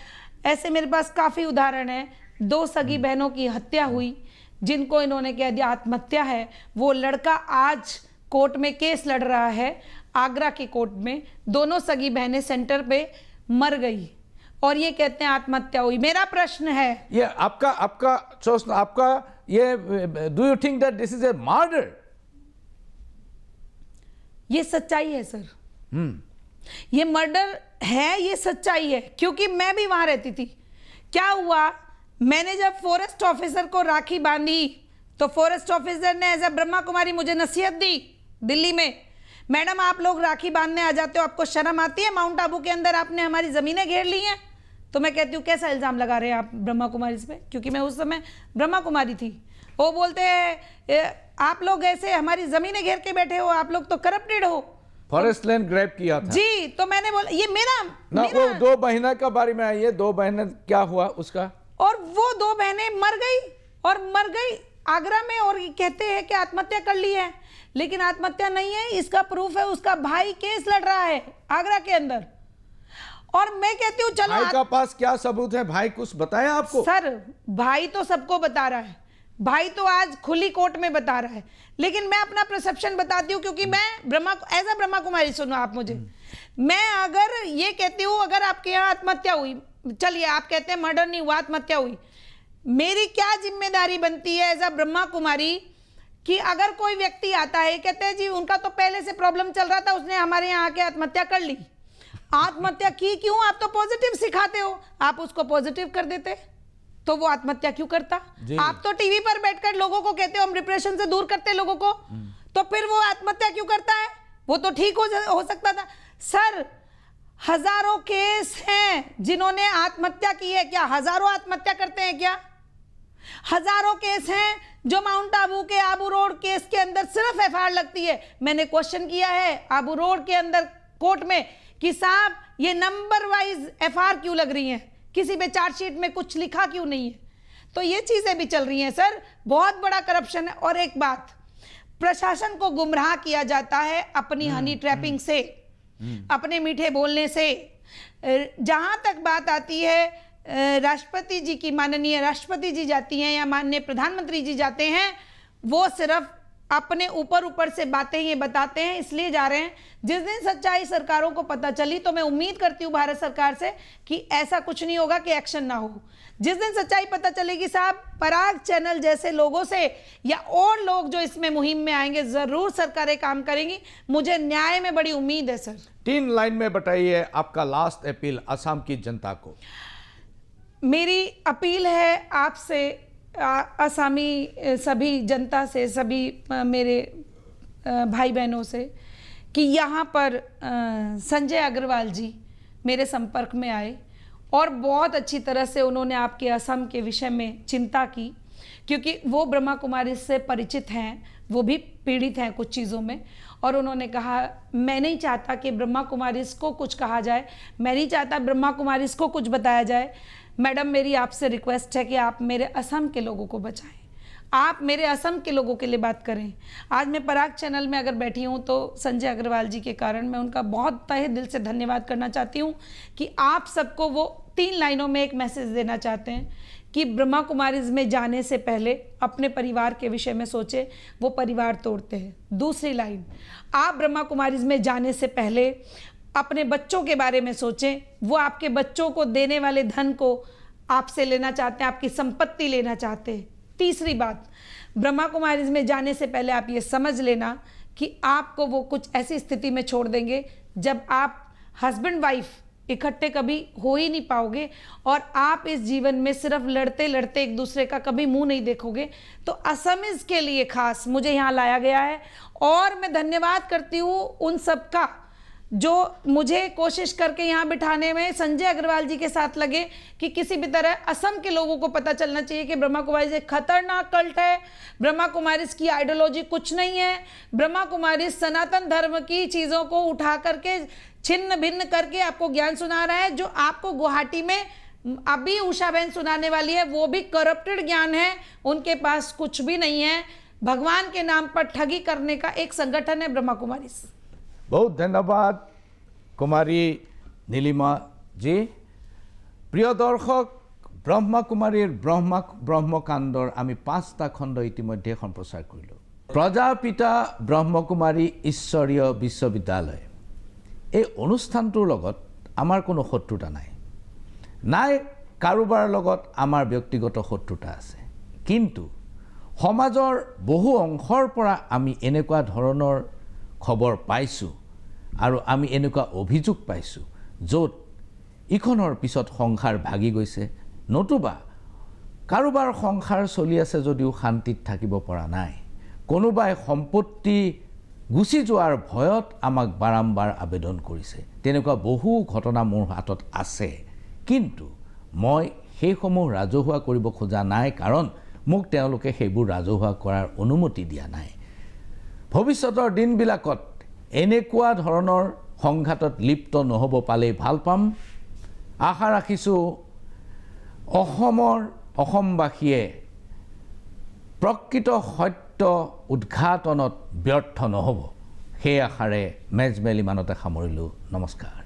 ऐसे मेरे पास काफ़ी उदाहरण है। 2 सगी बहनों की हत्या हुई जिनको इन्होंने कह दिया आत्महत्या है। वो लड़का आज कोर्ट में केस लड़ रहा है, आगरा के कोर्ट में। दोनों सगी बहनें सेंटर पे मर गई और ये कहते हैं आत्महत्या हुई। मेरा प्रश्न है, ये आपका ये do you think that this is a murder? ये सच्चाई है सर, ये मर्डर है, ये सच्चाई है। क्योंकि मैं भी वहां रहती थी। क्या हुआ, मैंने जब फॉरेस्ट ऑफिसर को राखी बांधी तो फॉरेस्ट ऑफिसर ने एज अ ब्रह्मा कुमारी मुझे नसीहत दी दिल्ली में। मैडम आप लोग राखी बांधने आ जाते हो, आपको शर्म आती है? माउंट आबू के अंदर आपने हमारी ज़मीनें घेर ली हैं। तो मैं कहती हूँ कैसा इल्ज़ाम लगा रहे हैं आप ब्रह्मा कुमारी पे, क्योंकि मैं उस समय ब्रह्मा कुमारी थी। वो बोलते हैं आप लोग ऐसे हमारी ज़मीनें घेर के बैठे हो, आप लोग तो करप्टेड हो। फॉरेस्ट लैंड ग्रैब किया था जी, तो मैंने बोला ये मेरा ना। वो 2 बहना के बारे में आई है, 2 बहनें क्या हुआ उसका? और वो 2 बहनें मर गई आगरा में, और कहते हैं कि आत्महत्या कर ली है, लेकिन आत्महत्या नहीं है। इसका प्रूफ है, उसका भाई केस लड़ रहा है आगरा के अंदर। और मैं कहती हूँ चलो भाई का पास क्या सबूत है? भाई कुछ बताया आपको? सर भाई तो सबको बता रहा है, भाई तो आज खुली कोर्ट में बता रहा है, लेकिन मैं अपना परसेप्शन बताती हूँ, क्योंकि मैं एज अ ब्रह्मा कुमारी, सुनो आप मुझे, मैं अगर ये कहती हूँ अगर आपके यहाँ आत्महत्या हुई, चलिए आप कहते हैं मर्डर नहीं हुआ, आत्महत्या हुई, मेरी क्या जिम्मेदारी बनती है एज अ ब्रह्मा कुमारी कि अगर कोई व्यक्ति आता है कहते हैं जी उनका तो पहले से प्रॉब्लम चल रहा था, उसने हमारे यहाँ आके आत्महत्या कर ली। आत्महत्या की क्यों? आप तो पॉजिटिव सिखाते हो, आप उसको पॉजिटिव कर देते तो वो आत्महत्या क्यों करता? आप तो टीवी पर बैठकर लोगों को कहते हो हम डिप्रेशन से दूर करते लोगों को, तो फिर वो आत्महत्या क्यों करता है? वो तो ठीक हो सकता था। सर हजारों केस हैं जिन्होंने आत्महत्या की है, क्या हजारों आत्महत्या करते हैं क्या? हजारों केस हैं जो माउंट आबू के आबू रोड केस के अंदर सिर्फ एफआईआर लगती है। मैंने क्वेश्चन किया है आबू रोड के अंदर कोर्ट में कि साहब ये नंबर वाइज एफआईआर क्यों लग रही हैं, किसी पे चार्जशीट में कुछ लिखा क्यों नहीं है? तो ये चीजें भी चल रही हैं सर, बहुत बड़ा करप्शन है। और एक बात, प्रशासन को गुमराह किया जाता है अपनी हनी ट्रैपिंग से, अपने मीठे बोलने से। जहां तक बात आती है राष्ट्रपति जी की, माननीय राष्ट्रपति जी जाती हैं या माननीय प्रधानमंत्री जी जाते हैं, वो सिर्फ अपने ऊपर से बातें ये बताते हैं, इसलिए जा रहे हैं। जिस दिन सच्चाई सरकारों को पता चली तो मैं उम्मीद करती हूँ भारत सरकार से कि ऐसा कुछ नहीं होगा कि एक्शन ना हो। जिस दिन सच्चाई पता चलेगी साहब, पराग चैनल जैसे लोगों से या और लोग जो इसमें मुहिम में आएंगे, जरूर सरकारें काम करेंगी। मुझे न्याय में बड़ी उम्मीद है सर। 3 लाइन में बताइए आपका लास्ट अपील असम की जनता को। मेरी अपील है आपसे, असमी सभी जनता से, सभी मेरे भाई बहनों से कि यहाँ पर संजय अग्रवाल जी मेरे संपर्क में आए और बहुत अच्छी तरह से उन्होंने आपके असम के विषय में चिंता की, क्योंकि वो ब्रह्मा कुमारी से परिचित हैं, वो भी पीड़ित हैं कुछ चीज़ों में। और उन्होंने कहा मैं नहीं चाहता कि ब्रह्मा कुमारीज को कुछ कहा जाए, मैं नहीं चाहता ब्रह्मा कुमारीज को कुछ बताया जाए। मैडम मेरी आपसे रिक्वेस्ट है कि आप मेरे असम के लोगों को बचाएं, आप मेरे असम के लोगों के लिए बात करें। आज मैं पराग चैनल में अगर बैठी हूँ तो संजय अग्रवाल जी के कारण मैं उनका बहुत तहे दिल से धन्यवाद करना चाहती हूँ कि आप सबको वो 3 लाइनों में एक मैसेज देना चाहते हैं कि ब्रह्मा कुमारीज में जाने से पहले अपने परिवार के विषय में सोचें, वो परिवार तोड़ते हैं। दूसरी लाइन, आप ब्रह्मा कुमारीज में जाने से पहले अपने बच्चों के बारे में सोचें, वो आपके बच्चों को देने वाले धन को आपसे लेना चाहते हैं, आपकी संपत्ति लेना चाहते हैं। तीसरी बात, ब्रह्मा कुमारीज में जाने से पहले आप ये समझ लेना कि आपको वो कुछ ऐसी स्थिति में छोड़ देंगे जब आप हस्बैंड वाइफ इकट्ठे कभी हो ही नहीं पाओगे और आप इस जीवन में सिर्फ लड़ते लड़ते एक दूसरे का कभी मुंह नहीं देखोगे। तो असमीज के लिए खास मुझे यहाँ लाया गया है और मैं धन्यवाद करती हूँ उन सब का जो मुझे कोशिश करके यहाँ बिठाने में संजय अग्रवाल जी के साथ लगे कि किसी भी तरह असम के लोगों को पता चलना चाहिए कि ब्रह्मा कुमारीज एक खतरनाक कल्ट है, ब्रह्मा कुमारीज की आइडियोलॉजी कुछ नहीं है, ब्रह्मा कुमारीज सनातन धर्म की चीज़ों को उठा करके छिन्न भिन्न करके आपको ज्ञान सुना रहा है। जो आपको गुवाहाटी में अभी उषा बहन सुनाने वाली है वो भी करप्टेड ज्ञान है, उनके पास कुछ भी नहीं है। भगवान के नाम पर ठगी करने का एक संगठन है ब्रह्मा कुमारीज। बहुत धन्यवाद कुमारी নীলিমা जी। प्रिय दर्शक, ब्रह्मा कुमारीर ब्रह्मकाण्डर आमी 5টা खण्ड इतिमध्ये सम्प्रचार करिलो। प्रजापिता ब्रह्मकुमारी ईश्वरीय विश्वविद्यालय এই অনুষ্ঠানটোৰ লগত আমাৰ কোনো শত্ৰুতা নাই কাৰোবাৰ লগত আমাৰ ব্যক্তিগত শত্ৰুতা আছে, কিন্তু সমাজৰ বহু অংশৰ পৰা আমি এনেকুৱা ধৰণৰ খবৰ পাইছোঁ আৰু আমি এনেকুৱা অভিযোগ পাইছোঁ য'ত ইখনৰ পিছত সংসাৰ ভাগি গৈছে, নতুবা কাৰোবাৰ সংসাৰ চলি আছে যদিও শান্তিত থাকিব পৰা নাই, কোনোবাই সম্পত্তি গুচি যোৱাৰ ভয়ত আমাক বাৰম্বাৰ আবেদন কৰিছে। তেনেকুৱা বহু ঘটনা মোৰ হাতত আছে, কিন্তু মই সেইসমূহ ৰাজহুৱা কৰিব খোজা নাই, কাৰণ মোক তেওঁলোকে সেইবোৰ ৰাজহুৱা কৰাৰ অনুমতি দিয়া নাই। ভৱিষ্যতৰ দিনবিলাকত এনেকুৱা ধৰণৰ সংঘাতত লিপ্ত নহ'ব পালেই ভাল পাম। আশা ৰাখিছোঁ অসমবাসীয়ে প্ৰকৃত সত্য উদ্ঘাটনত ব্যৰ্থ নহ'ব। সেই আশাৰে মেজমেল ইমানতে সামৰিলোঁ। নমস্কাৰ।